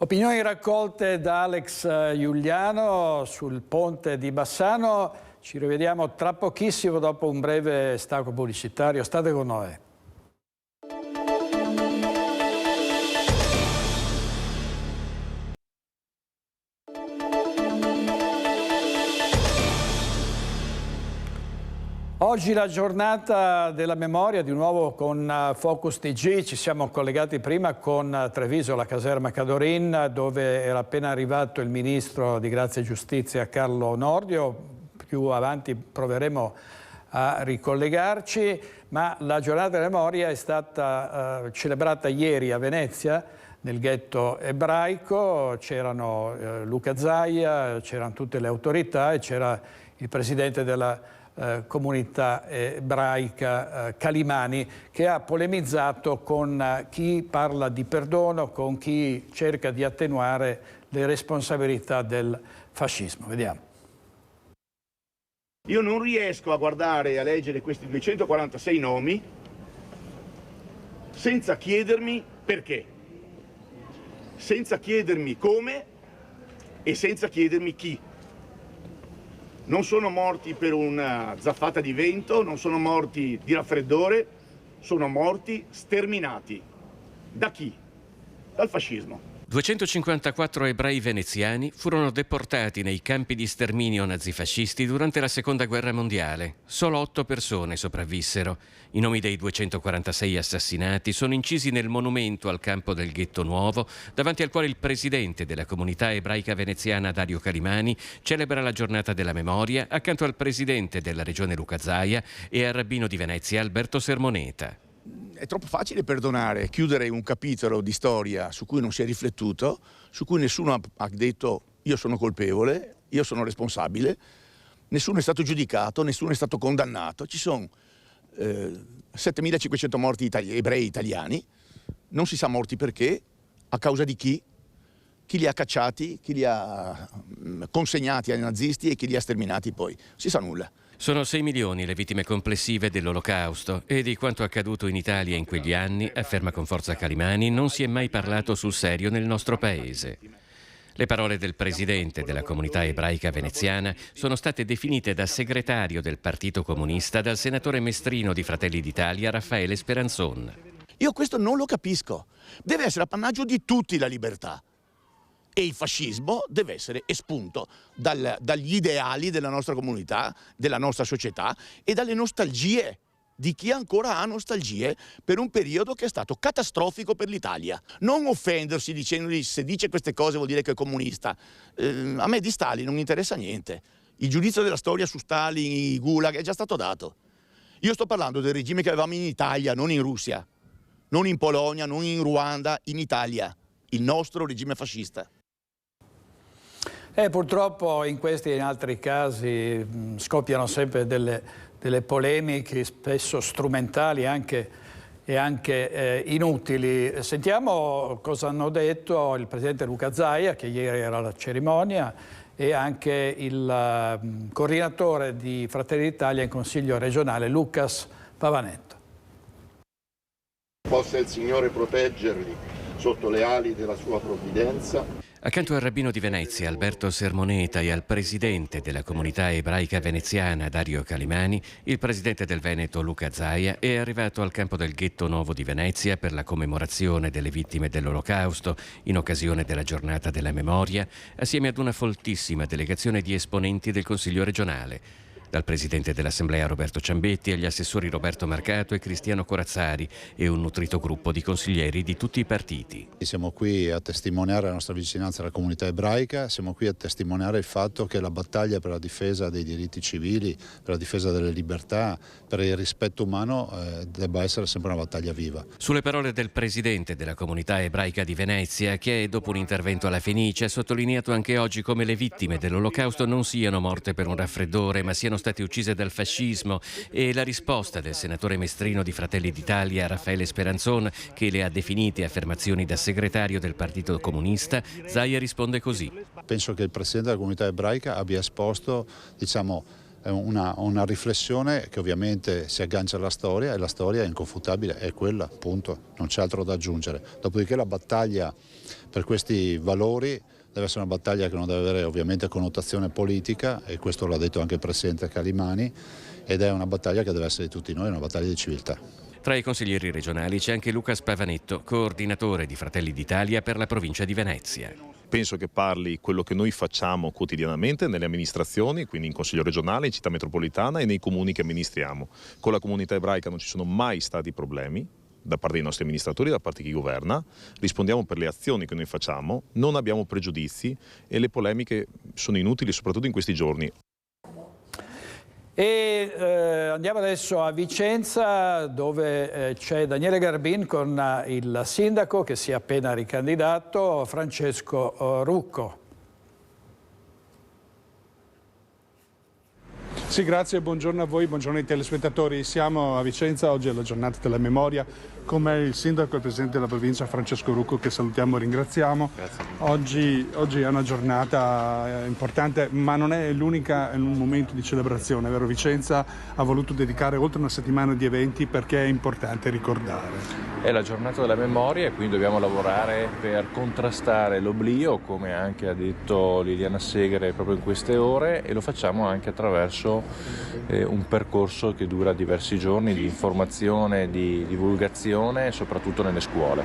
[SPEAKER 1] Opinioni raccolte da Alex Giuliano sul ponte di Bassano. Ci rivediamo tra pochissimo dopo un breve stacco pubblicitario. State con noi. Oggi la giornata della memoria, di nuovo con Focus TG. Ci siamo collegati prima con Treviso, la caserma Cadorin, dove era appena arrivato il ministro di Grazia e Giustizia Carlo Nordio. Più avanti proveremo a ricollegarci, ma la giornata della memoria è stata celebrata ieri a Venezia, nel ghetto ebraico. C'erano Luca Zaia, c'erano tutte le autorità e c'era il presidente della comunità ebraica Calimani, che ha polemizzato con chi parla di perdono, con chi cerca di attenuare le responsabilità del fascismo. Vediamo.
[SPEAKER 2] Io non riesco a guardare e a leggere questi 246 nomi senza chiedermi perché, senza chiedermi come e senza chiedermi chi. Non sono morti per una zaffata di vento, non sono morti di raffreddore, sono morti sterminati. Da chi? Dal fascismo.
[SPEAKER 3] 254 ebrei veneziani furono deportati nei campi di sterminio nazifascisti durante la Seconda Guerra Mondiale. Solo 8 persone sopravvissero. I nomi dei 246 assassinati sono incisi nel monumento al campo del Ghetto Nuovo, davanti al quale il presidente della comunità ebraica veneziana Dario Calimani celebra la giornata della memoria accanto al presidente della regione Luca Zaia e al rabbino di Venezia Alberto Sermoneta.
[SPEAKER 2] È troppo facile perdonare, chiudere un capitolo di storia su cui non si è riflettuto, su cui nessuno ha detto io sono colpevole, io sono responsabile, nessuno è stato giudicato, nessuno è stato condannato. Ci sono 7.500 morti ebrei italiani, non si sa morti perché, a causa di chi li ha cacciati, chi li ha consegnati ai nazisti e chi li ha sterminati poi. Non si sa nulla.
[SPEAKER 3] Sono 6 milioni le vittime complessive dell'Olocausto e di quanto accaduto in Italia in quegli anni, afferma con forza Calimani, non si è mai parlato sul serio nel nostro paese. Le parole del presidente della comunità ebraica veneziana sono state definite da segretario del Partito Comunista dal senatore mestrino di Fratelli d'Italia Raffaele Speranzon.
[SPEAKER 2] Io questo non lo capisco. Deve essere appannaggio di tutti la libertà. E il fascismo deve essere espunto dagli ideali della nostra comunità, della nostra società e dalle nostalgie di chi ancora ha nostalgie per un periodo che è stato catastrofico per l'Italia. Non offendersi dicendogli se dice queste cose vuol dire che è comunista. A me di Stalin non mi interessa niente. Il giudizio della storia su Stalin, i Gulag è già stato dato. Io sto parlando del regime che avevamo in Italia, non in Russia, non in Polonia, non in Ruanda, in Italia. Il nostro regime fascista.
[SPEAKER 1] Purtroppo in questi e in altri casi scoppiano sempre delle polemiche, spesso strumentali e anche inutili. Sentiamo cosa hanno detto il presidente Luca Zaia, che ieri era alla cerimonia, e anche il coordinatore di Fratelli d'Italia in Consiglio regionale, Lucas Pavanetto.
[SPEAKER 5] Possa il Signore proteggerli sotto le ali della sua provvidenza.
[SPEAKER 3] Accanto al rabbino di Venezia Alberto Sermoneta e al presidente della comunità ebraica veneziana Dario Calimani, il presidente del Veneto Luca Zaia è arrivato al campo del Ghetto Nuovo di Venezia per la commemorazione delle vittime dell'Olocausto in occasione della giornata della memoria, assieme ad una foltissima delegazione di esponenti del Consiglio regionale. Dal presidente dell'Assemblea Roberto Ciambetti agli assessori Roberto Marcato e Cristiano Corazzari e un nutrito gruppo di consiglieri di tutti i partiti.
[SPEAKER 7] Siamo qui a testimoniare la nostra vicinanza alla comunità ebraica, siamo qui a testimoniare il fatto che la battaglia per la difesa dei diritti civili, per la difesa delle libertà, per il rispetto umano debba essere sempre una battaglia viva.
[SPEAKER 3] Sulle parole del presidente della comunità ebraica di Venezia, che dopo un intervento alla Fenice ha sottolineato anche oggi come le vittime dell'Olocausto non siano morte per un raffreddore, ma siano state uccise dal fascismo e la risposta del senatore mestrino di Fratelli d'Italia Raffaele Speranzon, che le ha definite affermazioni da segretario del Partito Comunista, Zaia risponde così.
[SPEAKER 7] Penso che il Presidente della comunità ebraica abbia esposto, una riflessione che ovviamente si aggancia alla storia, e la storia è inconfutabile, è quella, punto, non c'è altro da aggiungere. Dopodiché la battaglia per questi valori deve essere una battaglia che non deve avere ovviamente connotazione politica, e questo l'ha detto anche il Presidente Calimani, ed è una battaglia che deve essere di tutti noi, una battaglia di civiltà.
[SPEAKER 3] Tra i consiglieri regionali c'è anche Luca Spavanetto, coordinatore di Fratelli d'Italia per la provincia di Venezia.
[SPEAKER 8] Penso che parli quello che noi facciamo quotidianamente nelle amministrazioni, quindi in Consiglio regionale, in Città metropolitana e nei comuni che amministriamo. Con la comunità ebraica non ci sono mai stati problemi da parte dei nostri amministratori, da parte di chi governa. Rispondiamo per le azioni che noi facciamo, non abbiamo pregiudizi e le polemiche sono inutili, soprattutto in questi giorni.
[SPEAKER 1] E andiamo adesso a Vicenza, dove c'è Daniele Garbin con il sindaco che si è appena ricandidato, Francesco Rucco.
[SPEAKER 9] Sì, grazie, buongiorno a voi, buongiorno ai telespettatori. Siamo a Vicenza, oggi è la giornata della memoria. Con me il sindaco e il presidente della provincia Francesco Rucco, che salutiamo e ringraziamo. Oggi è una giornata importante, ma non è l'unica in un momento di celebrazione, vero? Vicenza ha voluto dedicare oltre una settimana di eventi perché è importante ricordare.
[SPEAKER 10] È la giornata della memoria e quindi dobbiamo lavorare per contrastare l'oblio, come anche ha detto Liliana Segre proprio in queste ore, e lo facciamo anche attraverso un percorso che dura diversi giorni di informazione, di divulgazione, soprattutto nelle scuole.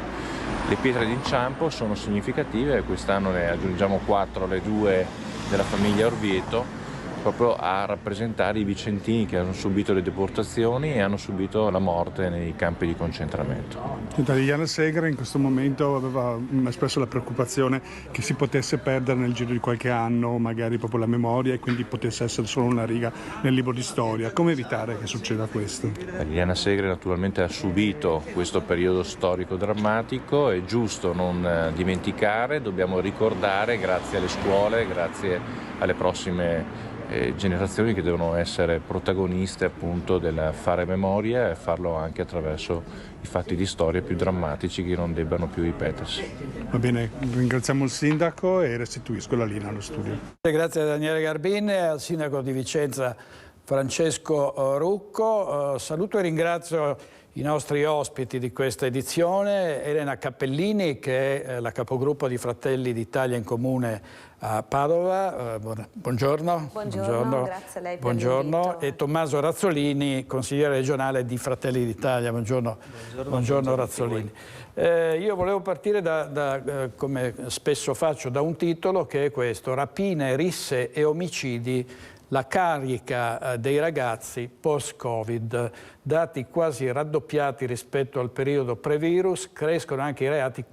[SPEAKER 10] Le pietre d'inciampo sono significative, quest'anno ne aggiungiamo 4, le 2 della famiglia Orvieto, proprio a rappresentare i vicentini che hanno subito le deportazioni e hanno subito la morte nei campi di concentramento.
[SPEAKER 9] Liliana Segre in questo momento aveva espresso la preoccupazione che si potesse perdere nel giro di qualche anno magari proprio la memoria e quindi potesse essere solo una riga nel libro di storia. Come evitare che succeda questo?
[SPEAKER 10] Liliana Segre naturalmente ha subito questo periodo storico drammatico, è giusto non dimenticare, dobbiamo ricordare grazie alle scuole, grazie alle prossime generazioni che devono essere protagoniste appunto del fare memoria e farlo anche attraverso i fatti di storia più drammatici che non debbano più ripetersi.
[SPEAKER 9] Va bene, ringraziamo il sindaco e restituisco la linea allo studio.
[SPEAKER 1] Grazie a Daniele Garbin e al sindaco di Vicenza Francesco Rucco. Saluto e ringrazio i nostri ospiti di questa edizione, Elena Cappellini, che è la capogruppo di Fratelli d'Italia in Comune a Padova. Buongiorno.
[SPEAKER 12] Buongiorno, grazie a lei per
[SPEAKER 1] buongiorno.
[SPEAKER 12] l'invito.
[SPEAKER 1] E Tommaso Razzolini, consigliere regionale di Fratelli d'Italia. Buongiorno Razzolini. Io volevo partire come spesso faccio, da un titolo che è questo: rapine, risse e omicidi, la carica dei ragazzi post-Covid. Dati quasi raddoppiati rispetto al periodo pre-virus, crescono anche i reati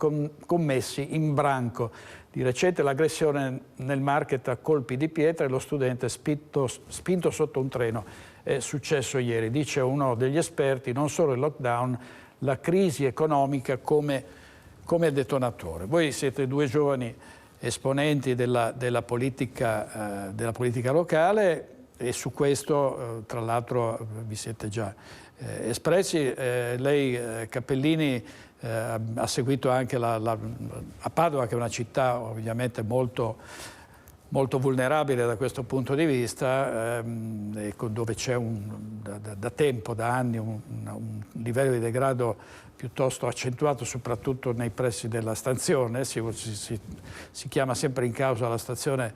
[SPEAKER 1] commessi in branco. Di recente l'aggressione nel market a colpi di pietra e lo studente spinto sotto un treno è successo ieri. Dice uno degli esperti, non solo il lockdown, la crisi economica come detonatore. Voi siete due giovani esponenti della politica locale e su questo tra l'altro vi siete già espressi. Lei Cappellini ha seguito anche a Padova, che è una città ovviamente molto vulnerabile da questo punto di vista, dove c'è da tempo, da anni, un livello di degrado piuttosto accentuato, soprattutto nei pressi della stazione. Si chiama sempre in causa la stazione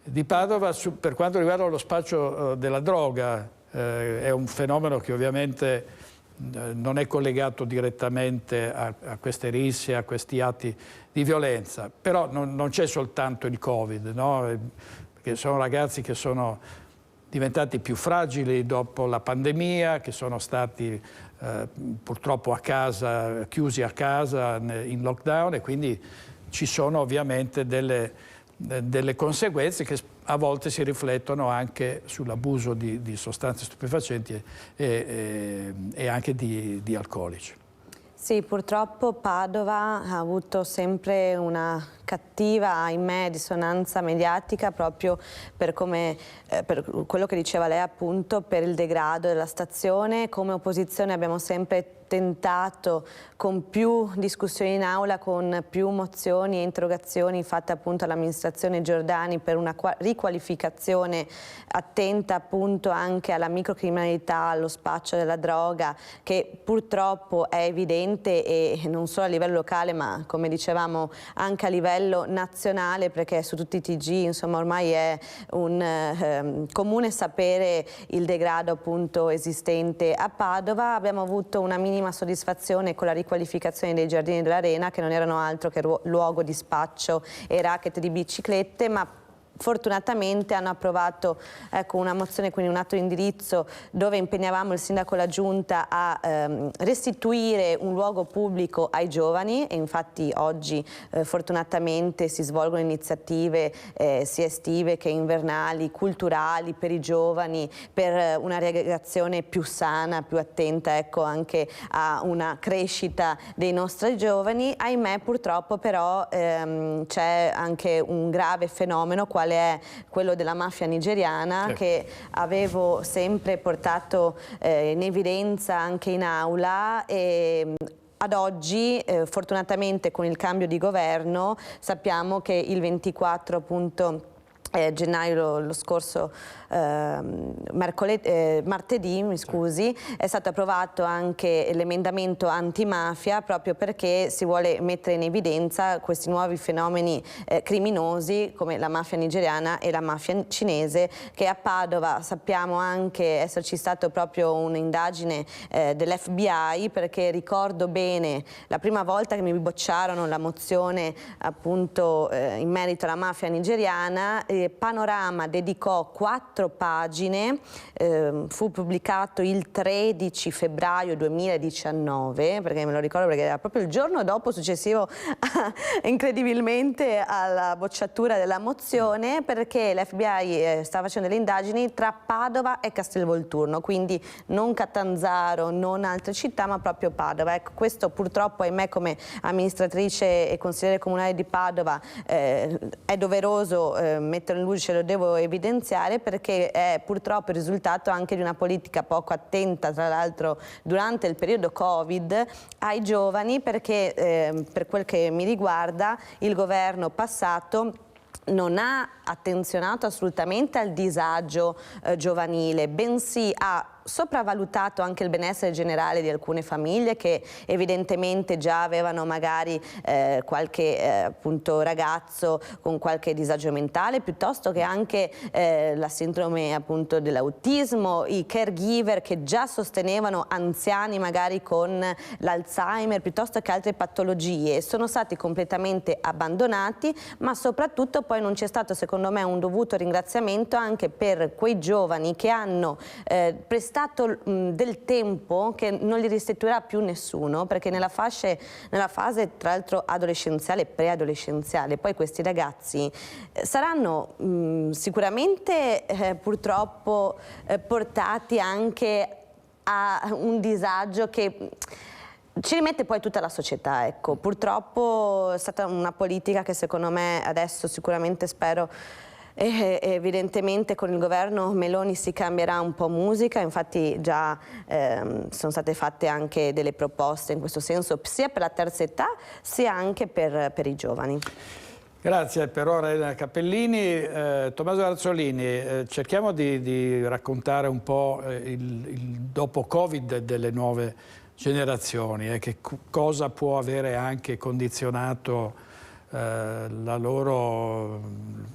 [SPEAKER 1] di Padova. Per quanto riguarda lo spaccio della droga, è un fenomeno che ovviamente non è collegato direttamente a queste risse, a questi atti di violenza, però non c'è soltanto il Covid, no? Perché sono ragazzi che sono diventati più fragili dopo la pandemia, che sono stati purtroppo a casa, chiusi a casa in lockdown, e quindi ci sono ovviamente delle conseguenze che a volte si riflettono anche sull'abuso di sostanze stupefacenti e anche di alcolici.
[SPEAKER 11] Sì, purtroppo Padova ha avuto sempre una cattiva, ahimè, dissonanza mediatica proprio per quello che diceva lei, appunto, per il degrado della stazione. Come opposizione abbiamo sempre tentato, con più discussioni in aula, con più mozioni e interrogazioni fatte appunto all'amministrazione Giordani per una riqualificazione attenta appunto anche alla microcriminalità, allo spaccio della droga, che purtroppo è evidente e non solo a livello locale ma, come dicevamo, anche a livello nazionale, perché su tutti i TG insomma ormai è un comune sapere il degrado appunto esistente a Padova. Abbiamo avuto una minima soddisfazione con la riqualificazione dei giardini dell'Arena, che non erano altro che luogo di spaccio e racket di biciclette, ma fortunatamente hanno approvato una mozione, quindi un atto di indirizzo dove impegnavamo il sindaco e la giunta a restituire un luogo pubblico ai giovani, e infatti oggi fortunatamente si svolgono iniziative sia estive che invernali, culturali per i giovani, per una rieducazione più sana, più attenta anche a una crescita dei nostri giovani. Ahimè purtroppo però c'è anche un grave fenomeno quale è quello della mafia nigeriana, che avevo sempre portato in evidenza anche in aula, e ad oggi fortunatamente con il cambio di governo sappiamo che il 24 gennaio lo scorso martedì, mi scusi, è stato approvato anche l'emendamento antimafia, proprio perché si vuole mettere in evidenza questi nuovi fenomeni criminosi come la mafia nigeriana e la mafia cinese, che a Padova sappiamo anche esserci stato proprio un'indagine dell'FBI, perché ricordo bene la prima volta che mi bocciarono la mozione appunto in merito alla mafia nigeriana. Panorama dedicò 4 pagine, fu pubblicato il 13 febbraio 2019, perché me lo ricordo perché era proprio il giorno dopo successivo incredibilmente alla bocciatura della mozione, perché l'FBI stava facendo delle indagini tra Padova e Castelvolturno, quindi non Catanzaro, non altre città, ma proprio Padova. Ecco, questo purtroppo, ahimè, come amministratrice e consigliere comunale di Padova è doveroso mettere in luce, lo devo evidenziare, perché è purtroppo il risultato anche di una politica poco attenta, tra l'altro durante il periodo Covid, ai giovani, perché per quel che mi riguarda il governo passato non ha attenzionato assolutamente al disagio giovanile, bensì ha sopravvalutato anche il benessere generale di alcune famiglie che evidentemente già avevano magari qualche appunto ragazzo con qualche disagio mentale, piuttosto che anche la sindrome appunto dell'autismo, i caregiver che già sostenevano anziani magari con l'Alzheimer, piuttosto che altre patologie. Sono stati completamente abbandonati, ma soprattutto poi non c'è stato, secondo me, un dovuto ringraziamento anche per quei giovani che hanno prestato del tempo che non li restituirà più nessuno, perché nella fase tra l'altro adolescenziale e preadolescenziale poi questi ragazzi saranno sicuramente purtroppo portati anche a un disagio che ci rimette poi tutta la società. Ecco, purtroppo è stata una politica che secondo me adesso sicuramente spero evidentemente con il governo Meloni si cambierà un po' musica, infatti già sono state fatte anche delle proposte in questo senso, sia per la terza età sia anche per i giovani.
[SPEAKER 1] Grazie per ora Elena Cappellini. Tommaso Arzolini, cerchiamo di raccontare un po' il dopo Covid delle nuove generazioni, che cosa può avere anche condizionato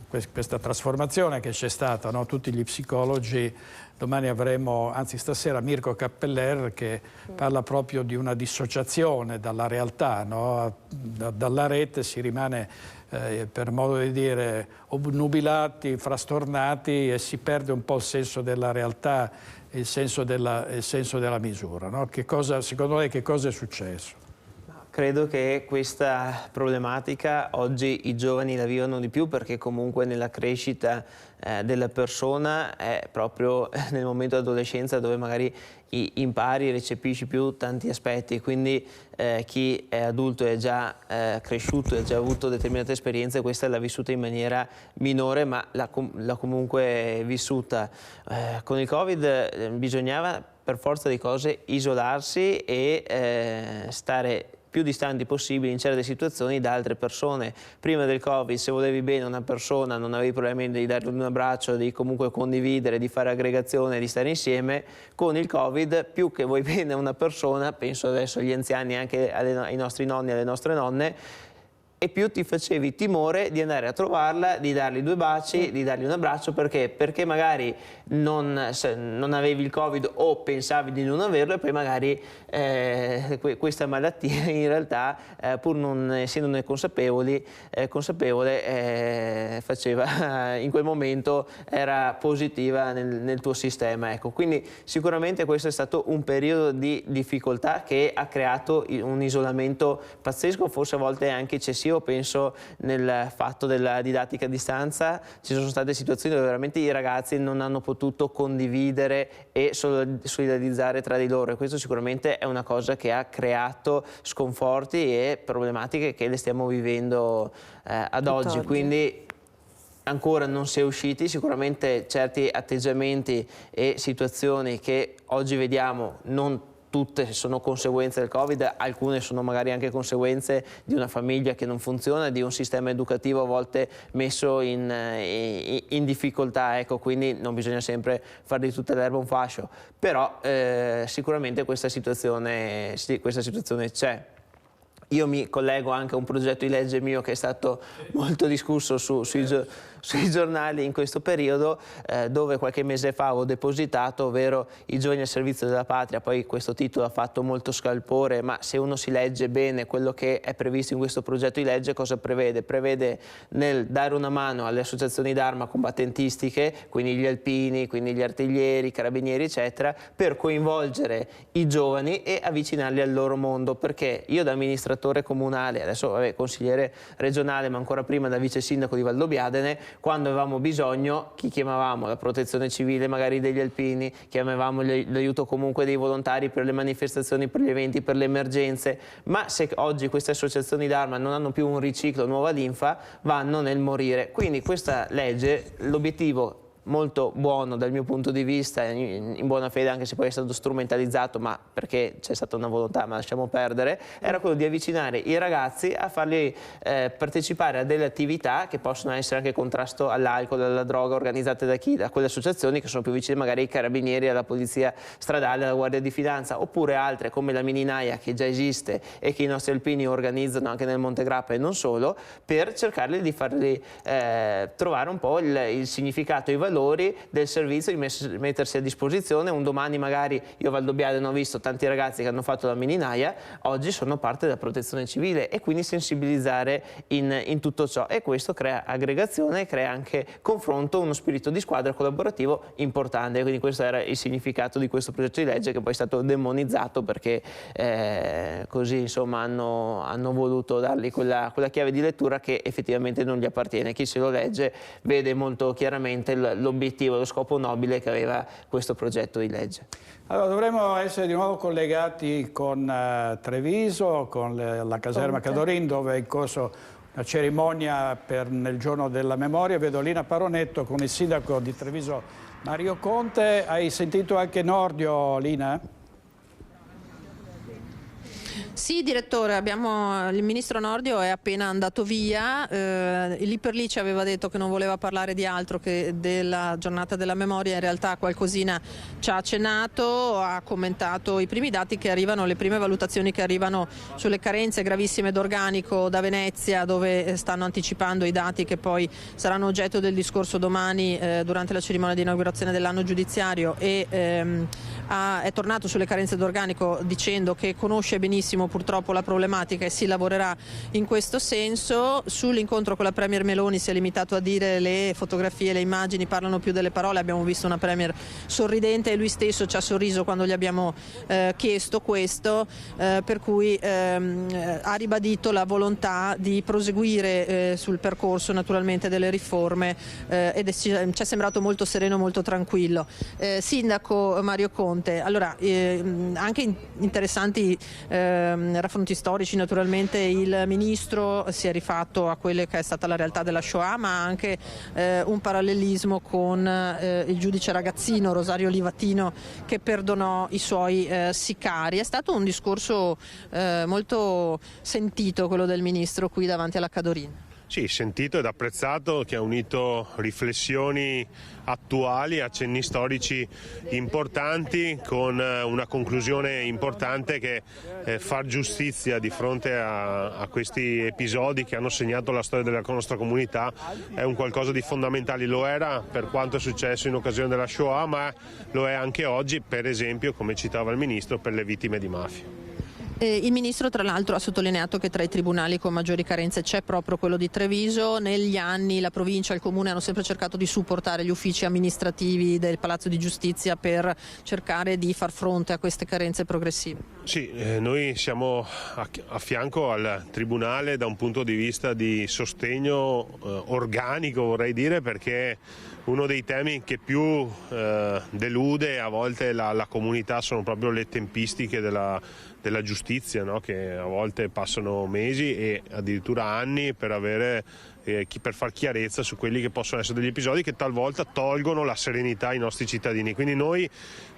[SPEAKER 1] questa trasformazione che c'è stata, no? Tutti gli psicologi, domani avremo, anzi stasera, Mirko Cappeller che parla proprio di una dissociazione dalla realtà, no? Dalla rete si rimane, per modo di dire, obnubilati, frastornati e si perde un po' il senso della realtà, il senso della misura, no? Secondo lei che cosa è successo?
[SPEAKER 12] credo che questa problematica oggi i giovani la vivono di più, perché comunque nella crescita della persona è proprio nel momento dell'adolescenza dove magari impari e recepisci più tanti aspetti, quindi chi è adulto e è già cresciuto e ha già avuto determinate esperienze, questa l'ha vissuta in maniera minore, ma l'ha comunque vissuta. Con il Covid bisognava per forza di cose isolarsi e stare più distanti possibili in certe situazioni da altre persone. Prima del Covid, se volevi bene una persona, non avevi problemi di dargli un abbraccio, di comunque condividere, di fare aggregazione, di stare insieme. Con il Covid, più che vuoi bene a una persona, penso adesso agli anziani, anche ai nostri nonni e alle nostre nonne, e più ti facevi timore di andare a trovarla, di dargli 2 baci, di dargli un abbraccio. Perché? Perché magari non avevi il Covid o pensavi di non averlo, e poi magari questa malattia in realtà, pur non essendone consapevole, faceva in quel momento, era positiva nel tuo sistema. Ecco, quindi sicuramente questo è stato un periodo di difficoltà che ha creato un isolamento pazzesco, forse a volte anche eccessivo. Penso nel fatto della didattica a distanza, ci sono state situazioni dove veramente i ragazzi non hanno potuto condividere e solidarizzare tra di loro, e questo sicuramente è una cosa che ha creato sconforti e problematiche che le stiamo vivendo ad oggi. Quindi ancora non si è usciti, sicuramente certi atteggiamenti e situazioni che oggi vediamo non tutte sono conseguenze del Covid, alcune sono magari anche conseguenze di una famiglia che non funziona, di un sistema educativo a volte messo in difficoltà, ecco, quindi non bisogna sempre fare di tutta l'erba un fascio, però sicuramente questa situazione c'è. Io mi collego anche a un progetto di legge mio che è stato molto discusso sui giornali in questo periodo, dove qualche mese fa ho depositato, ovvero i giovani al servizio della patria. Poi questo titolo ha fatto molto scalpore, ma se uno si legge bene quello che è previsto in questo progetto di legge, cosa prevede? Prevede nel dare una mano alle associazioni d'arma combattentistiche, quindi gli alpini, quindi gli artiglieri, i carabinieri eccetera, per coinvolgere i giovani e avvicinarli al loro mondo, perché io da amministratore comunale, adesso consigliere regionale, ma ancora prima da vice sindaco di Valdobbiadene, quando avevamo bisogno, chi chiamavamo? La protezione civile magari degli alpini, chiamavamo l'aiuto comunque dei volontari per le manifestazioni, per gli eventi, per le emergenze, ma se oggi queste associazioni d'arma non hanno più un riciclo, nuova linfa, vanno nel morire. Quindi questa legge, l'obiettivo molto buono dal mio punto di vista, in buona fede, anche se poi è stato strumentalizzato, ma perché c'è stata una volontà, ma lasciamo perdere, era quello di avvicinare i ragazzi, a farli partecipare a delle attività che possono essere anche contrasto all'alcol, alla droga, organizzate da chi? Da quelle associazioni che sono più vicine magari ai carabinieri, alla polizia stradale, alla guardia di finanza, oppure altre come la Mininaia, che già esiste e che i nostri alpini organizzano anche nel Monte Grappa e non solo, per cercare di farli trovare un po' il significato e i valori del servizio, di mettersi a disposizione. Un domani magari, io a Valdobbiadene ho visto tanti ragazzi che hanno fatto la Mininaia, oggi sono parte della protezione civile, e quindi sensibilizzare in tutto ciò, e questo crea aggregazione, crea anche confronto, uno spirito di squadra collaborativo importante. Quindi questo era il significato di questo progetto di legge, che poi è stato demonizzato perché così insomma hanno voluto dargli quella chiave di lettura che effettivamente non gli appartiene. Chi se lo legge vede molto chiaramente l'obiettivo, lo scopo nobile che aveva questo progetto di legge.
[SPEAKER 1] Allora, dovremmo essere di nuovo collegati con Treviso, con la caserma Cadorin, dove è in corso una cerimonia nel giorno della memoria. Vedo Lina Paronetto con il sindaco di Treviso Mario Conte. Hai sentito anche Nordio, Lina?
[SPEAKER 13] Sì, direttore, il ministro Nordio è appena andato via, lì per lì ci aveva detto che non voleva parlare di altro che della giornata della memoria. In realtà qualcosina ci ha accennato, ha commentato i primi dati che arrivano, le prime valutazioni che arrivano sulle carenze gravissime d'organico da Venezia, dove stanno anticipando i dati che poi saranno oggetto del discorso domani durante la cerimonia di inaugurazione dell'anno giudiziario, e è tornato sulle carenze d'organico dicendo che conosce benissimo conosciamo purtroppo la problematica e si lavorerà in questo senso. Sull'incontro con la Premier Meloni si è limitato a dire le fotografie, le immagini parlano più delle parole. Abbiamo visto una Premier sorridente e lui stesso ci ha sorriso quando gli abbiamo chiesto questo, per cui ha ribadito la volontà di proseguire sul percorso naturalmente delle riforme ed ci è sembrato molto sereno, molto tranquillo. Sindaco Mario Conte, allora anche interessanti raffronti storici, naturalmente il ministro si è rifatto a quella che è stata la realtà della Shoah, ma anche un parallelismo con il giudice ragazzino Rosario Livatino che perdonò i suoi sicari. È stato un discorso molto sentito quello del ministro qui davanti alla Cadorin.
[SPEAKER 6] Sì, sentito ed apprezzato, che ha unito riflessioni attuali, accenni storici importanti con una conclusione importante che far giustizia di fronte a questi episodi che hanno segnato la storia della nostra comunità è un qualcosa di fondamentale. Lo era per quanto è successo in occasione della Shoah, ma lo è anche oggi, per esempio, come citava il Ministro, per le vittime di mafia.
[SPEAKER 13] Il Ministro tra l'altro ha sottolineato che tra i tribunali con maggiori carenze c'è proprio quello di Treviso. Negli anni la provincia e il comune hanno sempre cercato di supportare gli uffici amministrativi del Palazzo di Giustizia per cercare di far fronte a queste carenze progressive.
[SPEAKER 6] Sì, noi siamo a fianco al Tribunale da un punto di vista di sostegno organico, vorrei dire, perché uno dei temi che più delude a volte la comunità sono proprio le tempistiche della giustizia, no? Che a volte passano mesi e addirittura anni per far chiarezza su quelli che possono essere degli episodi che talvolta tolgono la serenità ai nostri cittadini. Quindi noi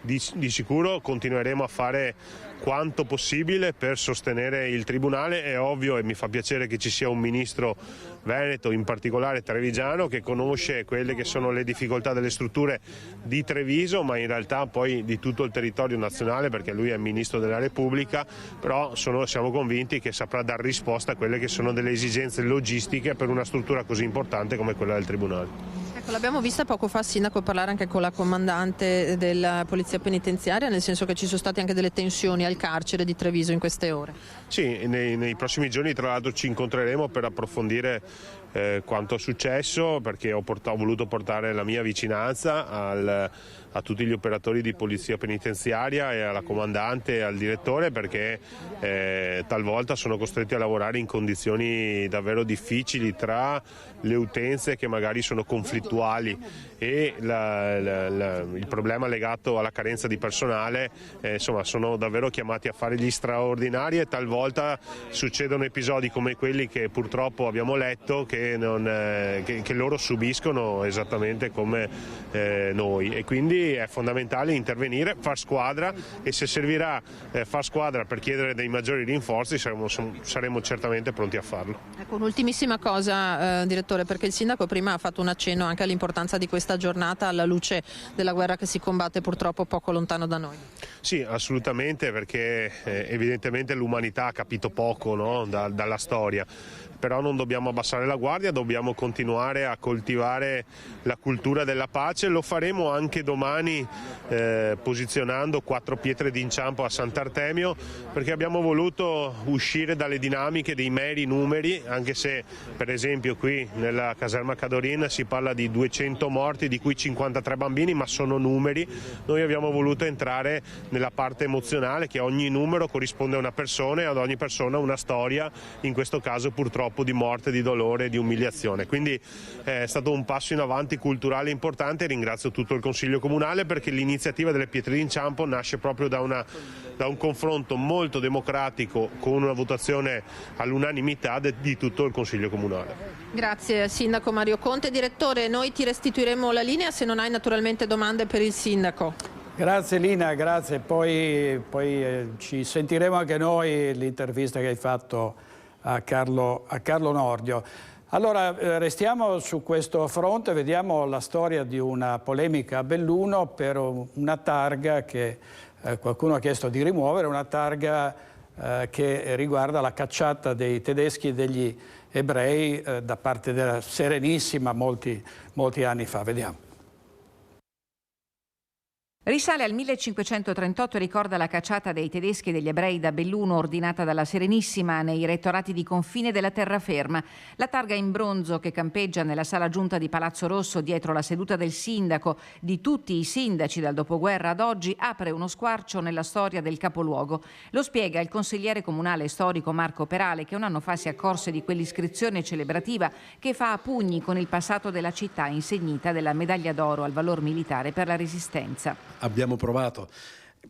[SPEAKER 6] di sicuro continueremo a fare quanto possibile per sostenere il Tribunale. È ovvio e mi fa piacere che ci sia un ministro veneto, in particolare trevigiano, che conosce quelle che sono le difficoltà delle strutture di Treviso, ma in realtà poi di tutto il territorio nazionale, perché lui è Ministro della Repubblica, però siamo convinti che saprà dar risposta a quelle che sono delle esigenze logistiche per una struttura così importante come quella del Tribunale.
[SPEAKER 13] Ecco, l'abbiamo vista poco fa, Sindaco, parlare anche con la comandante della Polizia Penitenziaria, nel senso che ci sono state anche delle tensioni al carcere di Treviso in queste ore.
[SPEAKER 6] Sì, nei prossimi giorni tra l'altro ci incontreremo per approfondire quanto è successo, perché ho voluto portare la mia vicinanza a tutti gli operatori di polizia penitenziaria e alla comandante e al direttore, perché talvolta sono costretti a lavorare in condizioni davvero difficili tra le utenze che magari sono conflittuali e il problema legato alla carenza di personale. Insomma, sono davvero chiamati a fare gli straordinari e talvolta succedono episodi come quelli che purtroppo abbiamo letto che loro subiscono esattamente come noi, e quindi è fondamentale intervenire, far squadra, e se servirà far squadra per chiedere dei maggiori rinforzi saremo certamente pronti a farlo.
[SPEAKER 13] Ecco, un'ultimissima cosa, direttore, perché il sindaco prima ha fatto un accenno anche all'importanza di questa giornata alla luce della guerra che si combatte purtroppo poco lontano da noi.
[SPEAKER 6] Sì, assolutamente, perché evidentemente l'umanità ha capito poco, no? dalla storia. Però non dobbiamo abbassare la guardia, dobbiamo continuare a coltivare la cultura della pace. Lo faremo anche domani posizionando 4 pietre d'inciampo a Sant'Artemio, perché abbiamo voluto uscire dalle dinamiche dei meri numeri, anche se per esempio qui nella caserma Cadorin si parla di 200 morti, di cui 53 bambini, ma sono numeri. Noi abbiamo voluto entrare nella parte emozionale, che ogni numero corrisponde a una persona e ad ogni persona una storia, in questo caso purtroppo di morte, di dolore, di umiliazione. Quindi è stato un passo in avanti culturale importante. Ringrazio tutto il Consiglio Comunale, perché l'iniziativa delle pietre d'inciampo nasce proprio da un confronto molto democratico, con una votazione all'unanimità di tutto il Consiglio Comunale.
[SPEAKER 13] Grazie Sindaco Mario Conte. Direttore, noi ti restituiremo la linea se non hai naturalmente domande per il Sindaco.
[SPEAKER 1] Grazie Lina, grazie. Poi ci sentiremo anche noi l'intervista che hai fatto a Carlo Nordio. Allora restiamo su questo fronte, vediamo la storia di una polemica a Belluno per una targa che qualcuno ha chiesto di rimuovere, una targa che riguarda la cacciata dei tedeschi e degli ebrei da parte della Serenissima molti anni fa. Vediamo.
[SPEAKER 14] Risale al 1538 e ricorda la cacciata dei tedeschi e degli ebrei da Belluno ordinata dalla Serenissima nei rettorati di confine della terraferma. La targa in bronzo che campeggia nella sala giunta di Palazzo Rosso dietro la seduta del sindaco, di tutti i sindaci dal dopoguerra ad oggi, apre uno squarcio nella storia del capoluogo. Lo spiega il consigliere comunale storico Marco Perale, che un anno fa si accorse di quell'iscrizione celebrativa che fa a pugni con il passato della città insignita della medaglia d'oro al valor militare per la Resistenza.
[SPEAKER 15] Abbiamo provato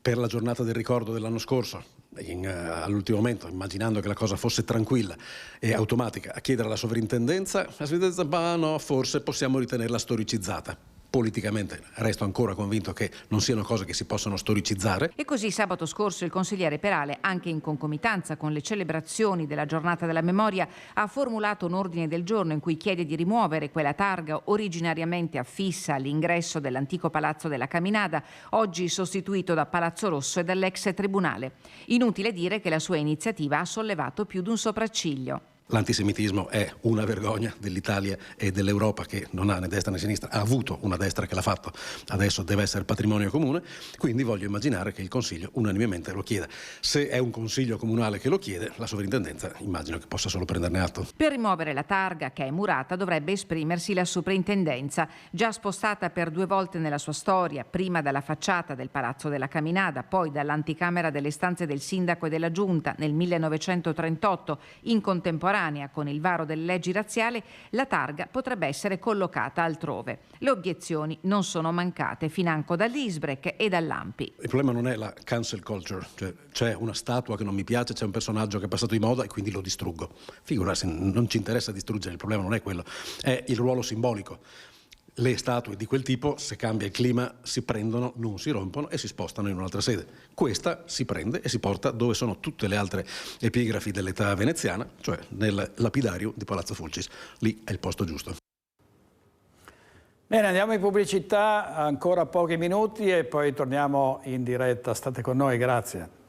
[SPEAKER 15] per la giornata del ricordo dell'anno scorso, all'ultimo momento, immaginando che la cosa fosse tranquilla e automatica, a chiedere alla sovrintendenza. La sovrintendenza, ma no, forse possiamo ritenerla storicizzata. Politicamente resto ancora convinto che non siano cose che si possono storicizzare.
[SPEAKER 14] E così sabato scorso il consigliere Perale, anche in concomitanza con le celebrazioni della giornata della memoria, ha formulato un ordine del giorno in cui chiede di rimuovere quella targa originariamente affissa all'ingresso dell'antico Palazzo della Caminada, oggi sostituito da Palazzo Rosso e dall'ex tribunale. Inutile dire che la sua iniziativa ha sollevato più di un sopracciglio.
[SPEAKER 15] L'antisemitismo è una vergogna dell'Italia e dell'Europa, che non ha né destra né sinistra, ha avuto una destra che l'ha fatto, adesso deve essere patrimonio comune, quindi voglio immaginare che il Consiglio unanimemente lo chieda. Se è un Consiglio comunale che lo chiede, la sovrintendenza immagino che possa solo prenderne atto.
[SPEAKER 14] Per rimuovere la targa, che è murata, dovrebbe esprimersi la soprintendenza, già spostata per 2 volte nella sua storia, prima dalla facciata del Palazzo della Caminada, poi dall'anticamera delle stanze del sindaco e della giunta nel 1938, in contemporanea con il varo delle leggi razziali, la targa potrebbe essere collocata altrove. Le obiezioni non sono mancate, financo dall'Isbrec e dall'Ampi.
[SPEAKER 15] Il problema non è la cancel culture, cioè c'è una statua che non mi piace, c'è un personaggio che è passato di moda e quindi lo distruggo. Figurarsi, non ci interessa distruggere, il problema non è quello, è il ruolo simbolico. Le statue di quel tipo, se cambia il clima, si prendono, non si rompono e si spostano in un'altra sede. Questa si prende e si porta dove sono tutte le altre epigrafi dell'età veneziana, cioè nel lapidario di Palazzo Fulcis. Lì è il posto giusto.
[SPEAKER 1] Bene, andiamo in pubblicità, ancora pochi minuti e poi torniamo in diretta. State con noi, grazie.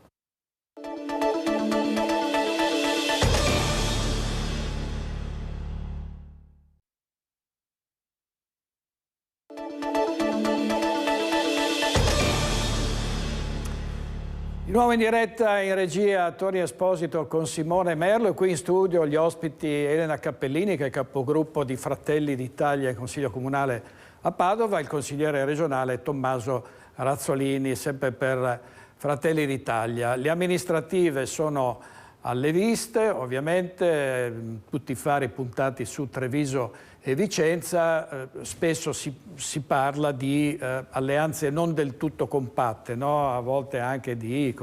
[SPEAKER 1] Di nuovo in diretta in regia Tony Esposito con Simone Merlo e qui in studio gli ospiti Elena Cappellini, che è capogruppo di Fratelli d'Italia in Consiglio Comunale a Padova, il consigliere regionale Tommaso Razzolini, sempre per Fratelli d'Italia. Le amministrative sono alle viste, ovviamente tutti i fari puntati su Treviso e Vicenza, spesso si parla di alleanze non del tutto compatte, no? A volte anche di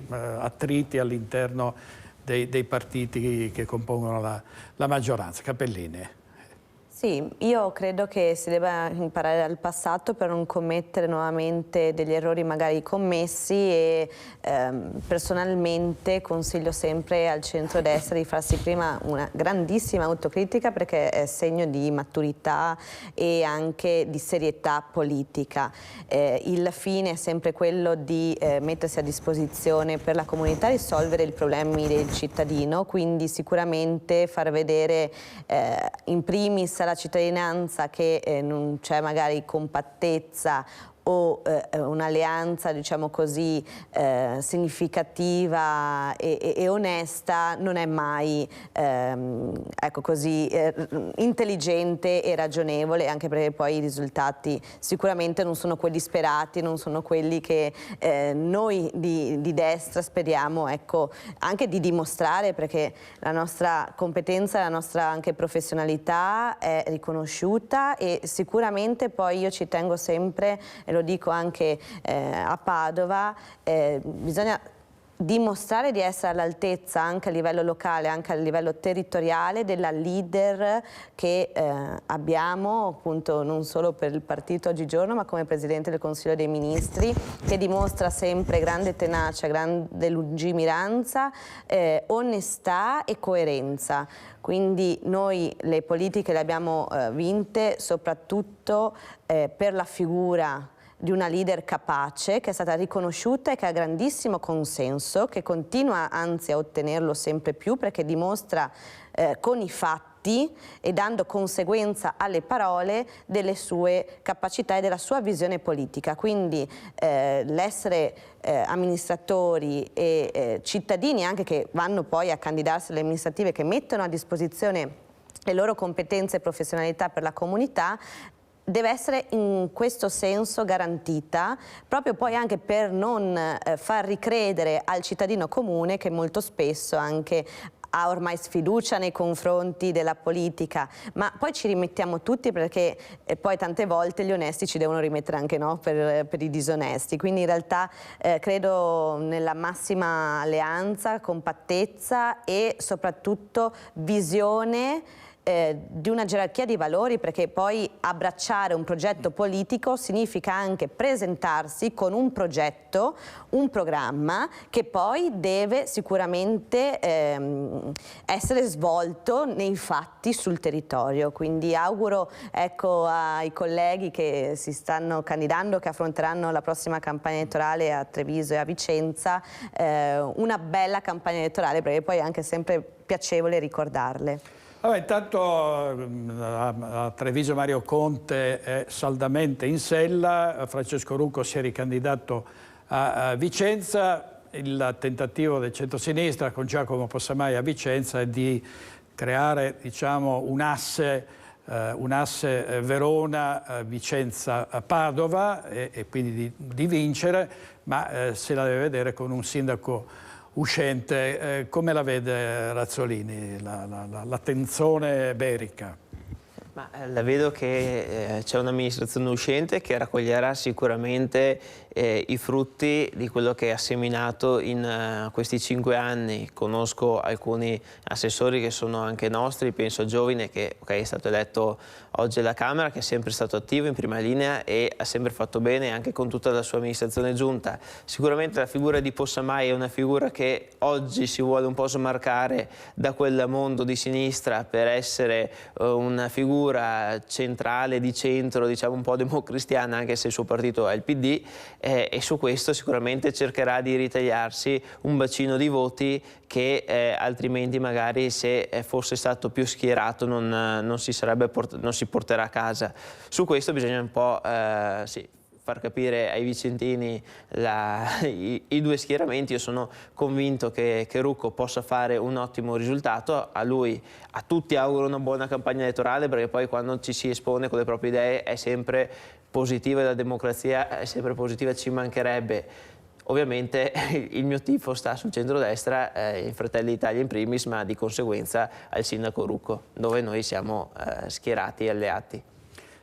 [SPEAKER 1] attriti all'interno dei partiti che compongono la maggioranza. Cappellini.
[SPEAKER 11] Sì, io credo che si debba imparare dal passato per non commettere nuovamente degli errori magari commessi e personalmente consiglio sempre al centrodestra di farsi prima una grandissima autocritica, perché è segno di maturità e anche di serietà politica. Il fine è sempre quello di mettersi a disposizione per la comunità, risolvere i problemi del cittadino, quindi sicuramente far vedere in primis alla cittadinanza che non c'è magari compattezza o un'alleanza, diciamo così, significativa e onesta non è mai ecco così intelligente e ragionevole, anche perché poi i risultati sicuramente non sono quelli sperati, non sono quelli che noi di destra speriamo, ecco, anche di dimostrare, perché la nostra competenza, la nostra anche professionalità è riconosciuta e sicuramente poi io ci tengo sempre, lo dico anche a Padova, bisogna dimostrare di essere all'altezza anche a livello locale, anche a livello territoriale della leader che abbiamo appunto non solo per il partito oggigiorno ma come Presidente del Consiglio dei Ministri, che dimostra sempre grande tenacia, grande lungimiranza, onestà e coerenza. Quindi noi le politiche le abbiamo vinte soprattutto per la figura di una leader capace, che è stata riconosciuta e che ha grandissimo consenso, che continua anzi a ottenerlo sempre più perché dimostra con i fatti fatti e dando conseguenza alle parole delle sue capacità e della sua visione politica. Quindi l'essere amministratori e cittadini anche che vanno poi a candidarsi alle amministrative, che mettono a disposizione le loro competenze e professionalità per la comunità, deve essere in questo senso garantita, proprio poi anche per non far ricredere al cittadino comune, che molto spesso anche ha ormai sfiducia nei confronti della politica, ma poi ci rimettiamo tutti, perché poi tante volte gli onesti ci devono rimettere anche, no, per i disonesti. Quindi in realtà credo nella massima alleanza, compattezza e soprattutto visione di una gerarchia di valori, perché poi abbracciare un progetto politico significa anche presentarsi con un progetto, un programma che poi deve sicuramente essere svolto nei fatti sul territorio. Quindi auguro, ecco, ai colleghi che si stanno candidando, che affronteranno la prossima campagna elettorale a Treviso e a Vicenza, una bella campagna elettorale, perché poi è anche sempre piacevole ricordarle.
[SPEAKER 1] Vabbè, intanto a Treviso Mario Conte è saldamente in sella, Francesco Rucco si è ricandidato a Vicenza, il tentativo del centrosinistra con Giacomo Possamai a Vicenza è di creare, diciamo, un asse Verona-Vicenza-Padova e quindi di vincere, ma se la deve vedere con un sindaco uscente. Come la vede Razzolini, la tensione berica?
[SPEAKER 12] Ma la vedo che c'è un'amministrazione uscente che raccoglierà sicuramente i frutti di quello che ha seminato in questi 5 anni. Conosco alcuni assessori che sono anche nostri, penso a Giovine che è stato eletto oggi alla Camera, che è sempre stato attivo in prima linea e ha sempre fatto bene anche con tutta la sua amministrazione giunta. Sicuramente la figura di Possamai è una figura che oggi si vuole un po' smarcare da quel mondo di sinistra per essere una figura centrale, di centro, diciamo un po' democristiana, anche se il suo partito è il PD, e su questo sicuramente cercherà di ritagliarsi un bacino di voti che altrimenti magari se fosse stato più schierato non si porterà a casa. Su questo bisogna un po' far capire ai vicentini i due schieramenti. Io sono convinto che Rucco possa fare un ottimo risultato. A lui, a tutti auguro una buona campagna elettorale, perché poi quando ci si espone con le proprie idee è sempre positiva, la democrazia è sempre positiva, ci mancherebbe. Ovviamente il mio tifo sta sul centrodestra, in Fratelli d'Italia in primis, ma di conseguenza al sindaco Rucco, dove noi siamo schierati e alleati.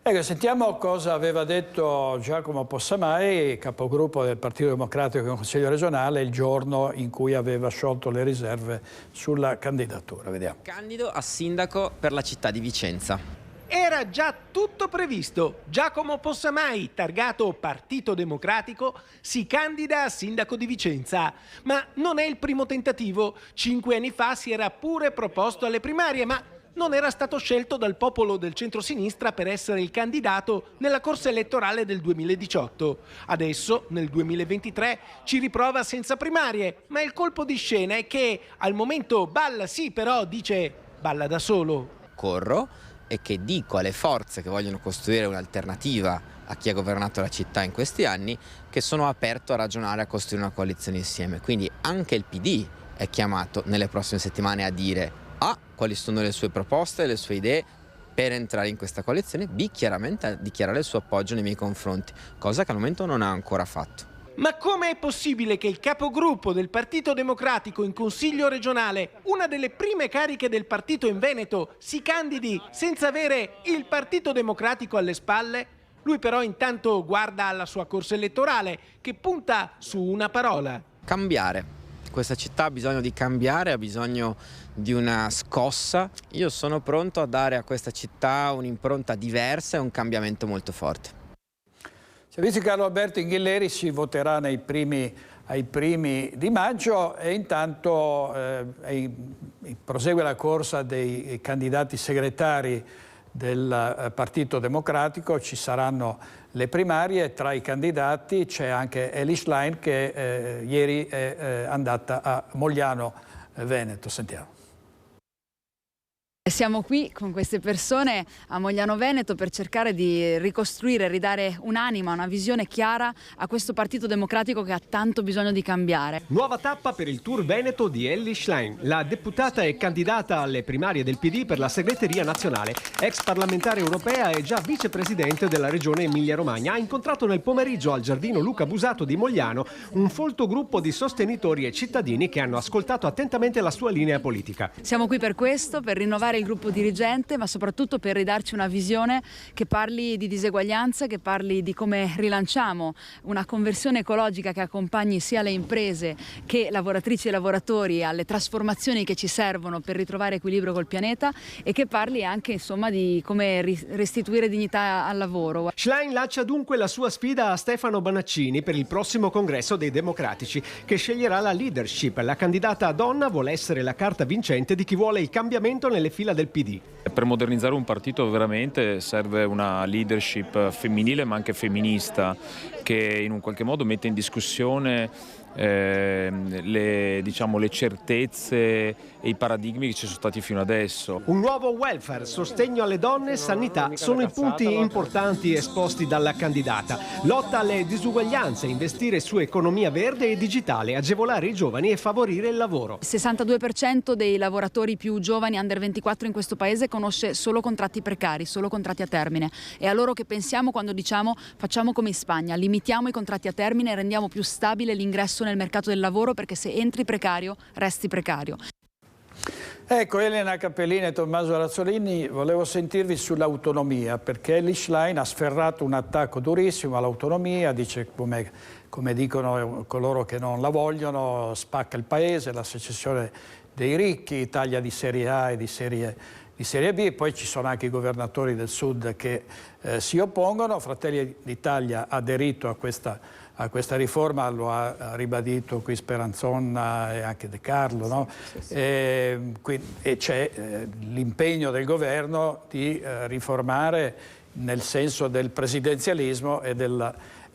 [SPEAKER 1] Ecco, sentiamo cosa aveva detto Giacomo Possamai, capogruppo del Partito Democratico in Consiglio regionale, il giorno in cui aveva sciolto le riserve sulla candidatura. Vediamo.
[SPEAKER 4] Candido a sindaco per la città di Vicenza.
[SPEAKER 16] Era già tutto previsto. Giacomo Possamai, targato Partito Democratico, si candida a sindaco di Vicenza. Ma non è il primo tentativo. 5 anni fa si era pure proposto alle primarie, ma non era stato scelto dal popolo del centrosinistra per essere il candidato nella corsa elettorale del 2018. Adesso, nel 2023, ci riprova senza primarie, ma il colpo di scena è che al momento balla sì, però dice balla da solo.
[SPEAKER 4] Corro e che dico alle forze che vogliono costruire un'alternativa a chi ha governato la città in questi anni che sono aperto a ragionare, a costruire una coalizione insieme. Quindi anche il PD è chiamato nelle prossime settimane a dire A, quali sono le sue proposte, le sue idee per entrare in questa coalizione, B, chiaramente a dichiarare il suo appoggio nei miei confronti, cosa che al momento non ha ancora fatto.
[SPEAKER 16] Ma come è possibile che il capogruppo del Partito Democratico in Consiglio regionale, una delle prime cariche del partito in Veneto, si candidi senza avere il Partito Democratico alle spalle? Lui però intanto guarda alla sua corsa elettorale, che punta su una parola.
[SPEAKER 4] Cambiare. Questa città ha bisogno di cambiare, ha bisogno di una scossa. Io sono pronto a dare a questa città un'impronta diversa e un cambiamento molto forte.
[SPEAKER 1] Servizio Carlo Alberto Inghilleri, si voterà ai primi di maggio e intanto prosegue la corsa dei candidati segretari del Partito Democratico. Ci saranno le primarie, tra i candidati c'è anche Elly Schlein che ieri è andata a Mogliano Veneto. Sentiamo.
[SPEAKER 17] Siamo qui con queste persone a Mogliano Veneto per cercare di ricostruire, ridare un'anima, una visione chiara a questo Partito Democratico che ha tanto bisogno di cambiare.
[SPEAKER 16] Nuova tappa per il Tour Veneto di Elly Schlein. La deputata è candidata alle primarie del PD per la segreteria nazionale. Ex parlamentare europea e già vicepresidente della regione Emilia-Romagna. Ha incontrato nel pomeriggio al giardino Luca Busato di Mogliano un folto gruppo di sostenitori e cittadini che hanno ascoltato attentamente la sua linea politica.
[SPEAKER 17] Siamo qui per questo, per rinnovare il gruppo dirigente, ma soprattutto per ridarci una visione che parli di diseguaglianza, che parli di come rilanciamo una conversione ecologica che accompagni sia le imprese che lavoratrici e lavoratori alle trasformazioni che ci servono per ritrovare equilibrio col pianeta e che parli anche insomma di come restituire dignità al lavoro.
[SPEAKER 16] Schlein lancia dunque la sua sfida a Stefano Bonaccini per il prossimo congresso dei Democratici, che sceglierà la leadership. La candidata donna vuole essere la carta vincente di chi vuole il cambiamento nelle fila del PD.
[SPEAKER 18] Per modernizzare un partito veramente serve una leadership femminile ma anche femminista che in un qualche modo mette in discussione le certezze e i paradigmi che ci sono stati fino adesso.
[SPEAKER 16] Un nuovo welfare, sostegno alle donne e sanità sono i punti importanti esposti dalla candidata. Lotta alle disuguaglianze, investire su economia verde e digitale, agevolare i giovani e favorire il lavoro.
[SPEAKER 17] Il 62% dei lavoratori più giovani under 24 in questo paese conosce solo contratti precari, solo contratti a termine. È a loro che pensiamo quando diciamo facciamo come in Spagna, limitiamo i contratti a termine e rendiamo più stabile l'ingresso nel mercato del lavoro, perché se entri precario resti precario.
[SPEAKER 1] Ecco, Elena Cappellini e Tommaso Razzolini, volevo sentirvi sull'autonomia, perché Elly Schlein ha sferrato un attacco durissimo all'autonomia, dice come dicono coloro che non la vogliono, spacca il paese, la secessione dei ricchi, taglia di serie A e di serie B, poi ci sono anche i governatori del Sud che si oppongono. Fratelli d'Italia ha aderito a questa riforma, lo ha ribadito qui Speranzon e anche De Carlo, no? E c'è l'impegno del governo di riformare nel senso del presidenzialismo e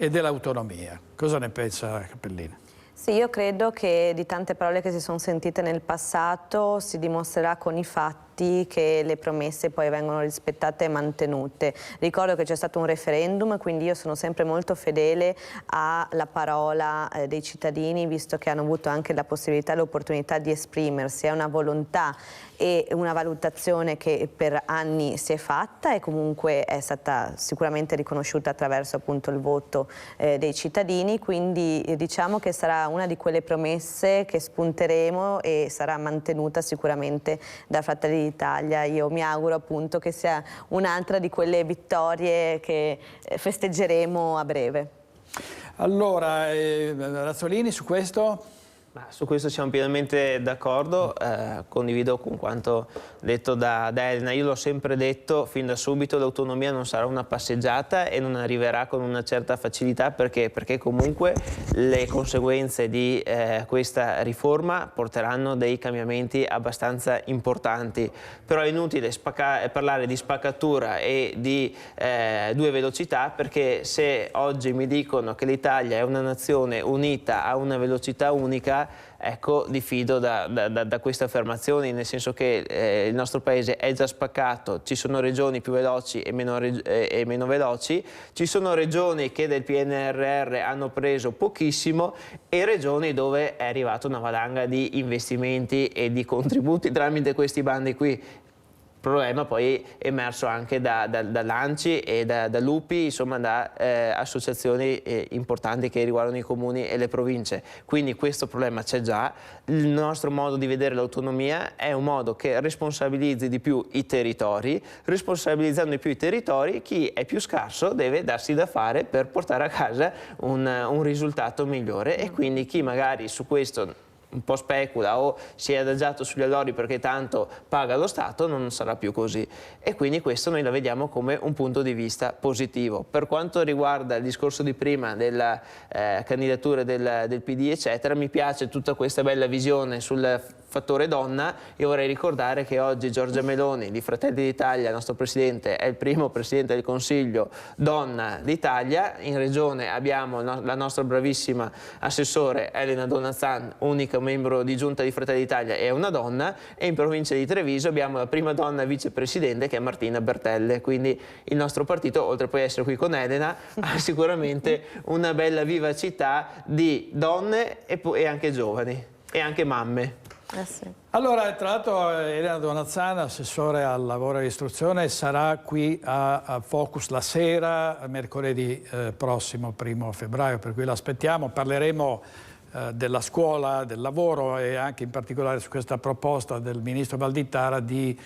[SPEAKER 1] dell'autonomia. Cosa ne pensa Cappellini?
[SPEAKER 11] Sì, io credo che di tante parole che si sono sentite nel passato si dimostrerà con i fatti che le promesse poi vengono rispettate e mantenute. Ricordo che c'è stato un referendum, quindi io sono sempre molto fedele alla parola dei cittadini, visto che hanno avuto anche la possibilità e l'opportunità di esprimersi. È una volontà e una valutazione che per anni si è fatta e comunque è stata sicuramente riconosciuta attraverso appunto il voto dei cittadini, quindi diciamo che sarà una di quelle promesse che spunteremo e sarà mantenuta sicuramente da Fratelli d'Italia. Io mi auguro appunto che sia un'altra di quelle vittorie che festeggeremo a breve.
[SPEAKER 1] Allora, Razzolini, su questo?
[SPEAKER 12] Su questo siamo pienamente d'accordo, condivido con quanto detto da Elena. Io l'ho sempre detto fin da subito, l'autonomia non sarà una passeggiata e non arriverà con una certa facilità, perché comunque le conseguenze di questa riforma porteranno dei cambiamenti abbastanza importanti. Però è inutile parlare di spaccatura e di due velocità, perché se oggi mi dicono che l'Italia è una nazione unita a una velocità unica, ecco, diffido da queste affermazioni, nel senso che il nostro paese è già spaccato, ci sono regioni più veloci e meno veloci, ci sono regioni che del PNRR hanno preso pochissimo e regioni dove è arrivata una valanga di investimenti e di contributi tramite questi bandi qui. Il problema poi è emerso anche da l'ANCI e da Lupi, insomma da associazioni importanti che riguardano i comuni e le province. Quindi questo problema c'è già. Il nostro modo di vedere l'autonomia è un modo che responsabilizzi di più i territori. Responsabilizzando di più i territori, chi è più scarso deve darsi da fare per portare a casa un risultato migliore, e quindi chi magari su questo un po' specula o si è adagiato sugli allori perché tanto paga lo Stato, non sarà più così. E quindi questo noi la vediamo come un punto di vista positivo. Per quanto riguarda il discorso di prima della candidatura del PD eccetera, mi piace tutta questa bella visione sul fattore donna. Io vorrei ricordare che oggi Giorgia Meloni di Fratelli d'Italia, il nostro presidente, è il primo presidente del Consiglio donna d'Italia. In regione abbiamo la nostra bravissima assessore Elena Donazzan, unico membro di giunta di Fratelli d'Italia, è una donna, e in provincia di Treviso abbiamo la prima donna vicepresidente, che è Martina Bertelle. Quindi il nostro partito, oltre poi a essere qui con Elena, ha sicuramente una bella vivacità di donne e anche giovani e anche mamme.
[SPEAKER 11] Sì.
[SPEAKER 1] Allora, tra l'altro Elena Donazzan, assessore al lavoro e all'istruzione, sarà qui a Focus la sera, mercoledì prossimo, 1° febbraio, per cui l'aspettiamo. Parleremo della scuola, del lavoro e anche in particolare su questa proposta del ministro Valditara di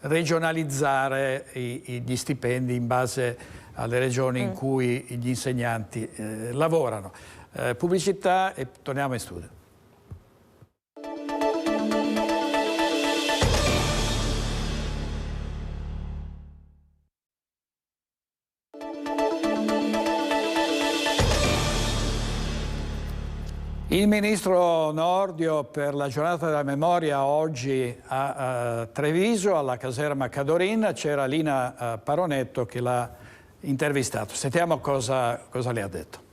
[SPEAKER 1] regionalizzare gli stipendi in base alle regioni in cui gli insegnanti lavorano. Pubblicità e torniamo in studio. Il ministro Nordio per la giornata della memoria oggi a Treviso, alla caserma Cadorin, c'era Lina Paronetto che l'ha intervistato. Sentiamo cosa le ha detto.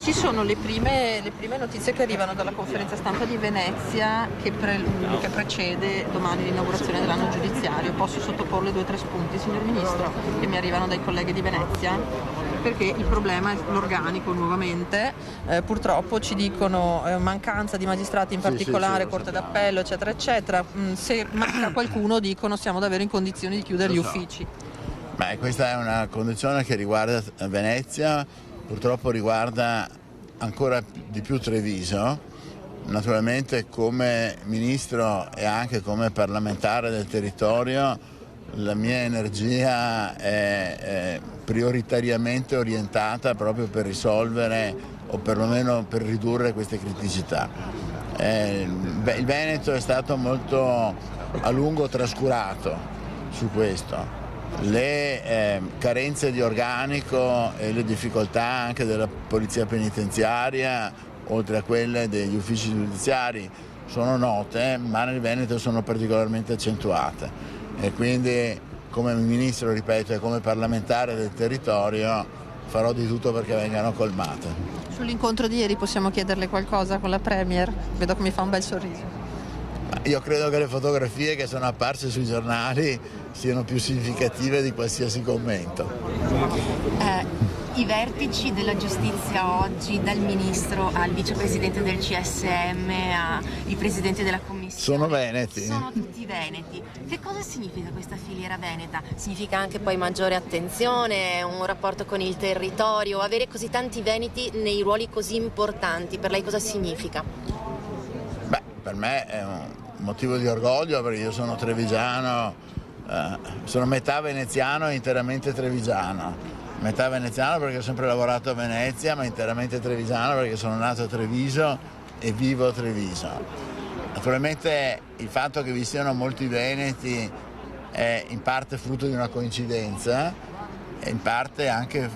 [SPEAKER 13] Ci sono le prime notizie che arrivano dalla conferenza stampa di Venezia che precede domani l'inaugurazione dell'anno giudiziario. Posso sottoporle 2 o 3 spunti, signor Ministro, che mi arrivano dai colleghi di Venezia? Perché il problema è l'organico nuovamente, purtroppo ci dicono mancanza di magistrati, in particolare Corte d'Appello, eccetera, eccetera. Se manca qualcuno, dicono, siamo davvero in condizioni di chiudere gli uffici.
[SPEAKER 19] Beh, questa è una condizione che riguarda Venezia, purtroppo riguarda ancora di più Treviso. Naturalmente come ministro e anche come parlamentare del territorio la mia energia è prioritariamente orientata proprio per risolvere o perlomeno per ridurre queste criticità. Il Veneto è stato molto a lungo trascurato su questo. Le carenze di organico e le difficoltà anche della polizia penitenziaria, oltre a quelle degli uffici giudiziari, sono note, ma nel Veneto sono particolarmente accentuate. E quindi come ministro, ripeto, e come parlamentare del territorio farò di tutto perché vengano colmate.
[SPEAKER 13] Sull'incontro di ieri possiamo chiederle qualcosa con la Premier? Vedo che mi fa un bel sorriso.
[SPEAKER 19] Io credo che le fotografie che sono apparse sui giornali siano più significative di qualsiasi commento.
[SPEAKER 21] I vertici della giustizia oggi, dal ministro al vicepresidente del CSM ai presidenti della commissione,
[SPEAKER 19] sono veneti?
[SPEAKER 21] Sono tutti veneti. Che cosa significa questa filiera veneta? Significa anche poi maggiore attenzione, un rapporto con il territorio, avere così tanti veneti nei ruoli così importanti, per lei cosa significa?
[SPEAKER 19] Beh, per me è un motivo di orgoglio perché io sono trevigiano, sono metà veneziano e interamente trevigiano. Metà veneziano perché ho sempre lavorato a Venezia, ma interamente trevigiano perché sono nato a Treviso e vivo a Treviso. Naturalmente il fatto che vi siano molti veneti è in parte frutto di una coincidenza e in parte anche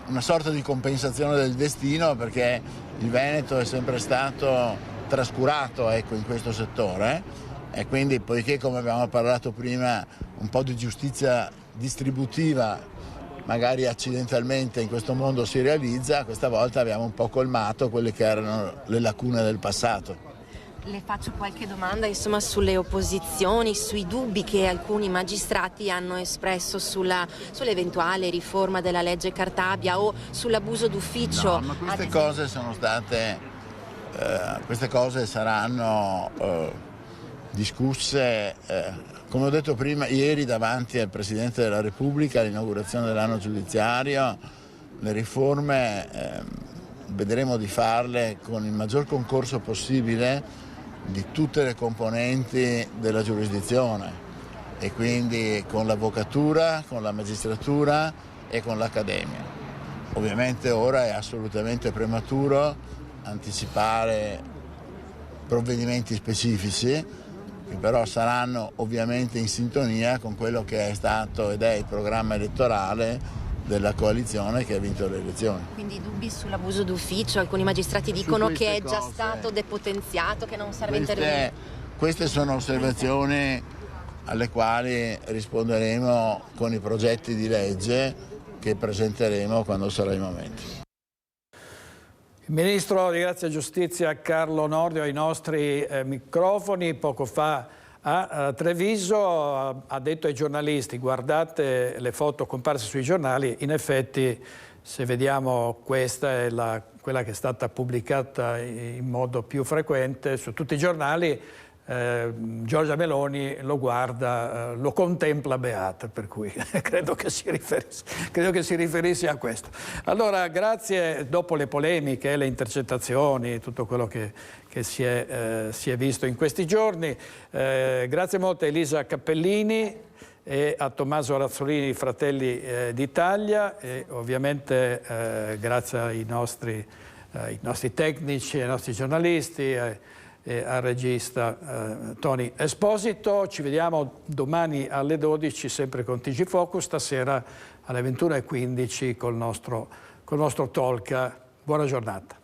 [SPEAKER 19] una sorta di compensazione del destino, perché il Veneto è sempre stato trascurato, ecco, in questo settore, e quindi, poiché, come abbiamo parlato prima, un po' di giustizia distributiva magari accidentalmente in questo mondo si realizza, questa volta abbiamo un po' colmato quelle che erano le lacune del passato.
[SPEAKER 21] Le faccio qualche domanda, insomma, sulle opposizioni, sui dubbi che alcuni magistrati hanno espresso sull'eventuale riforma della legge Cartabia o sull'abuso d'ufficio.
[SPEAKER 19] No, ma queste cose sono state, queste cose saranno discusse, come ho detto prima, ieri davanti al Presidente della Repubblica all'inaugurazione dell'anno giudiziario. Le riforme vedremo di farle con il maggior concorso possibile di tutte le componenti della giurisdizione, e quindi con l'avvocatura, con la magistratura e con l'accademia. Ovviamente ora è assolutamente prematuro anticipare provvedimenti specifici, che però saranno ovviamente in sintonia con quello che è stato ed è il programma elettorale della coalizione che ha vinto le elezioni.
[SPEAKER 21] Quindi dubbi sull'abuso d'ufficio, alcuni magistrati dicono che è già stato depotenziato, che non serve intervenire.
[SPEAKER 19] Queste sono osservazioni alle quali risponderemo con i progetti di legge che presenteremo quando sarà il momento.
[SPEAKER 1] Il Ministro di Grazia e Giustizia Carlo Nordio ai nostri microfoni poco fa a Treviso ha detto ai giornalisti: guardate le foto comparse sui giornali, in effetti se vediamo questa è quella che è stata pubblicata in modo più frequente su tutti i giornali, Giorgia Meloni lo guarda, lo contempla beata, per cui credo che si riferisse a questo. Allora, grazie, dopo le polemiche, le intercettazioni, tutto quello che si è visto in questi giorni, grazie molto a Elisa Cappellini e a Tommaso Razzolini, Fratelli d'Italia, e ovviamente grazie ai nostri tecnici, ai nostri giornalisti, e al regista Tony Esposito. Ci vediamo domani alle 12 sempre con TG Focus, stasera alle 21:15 col nostro talk. Buona giornata.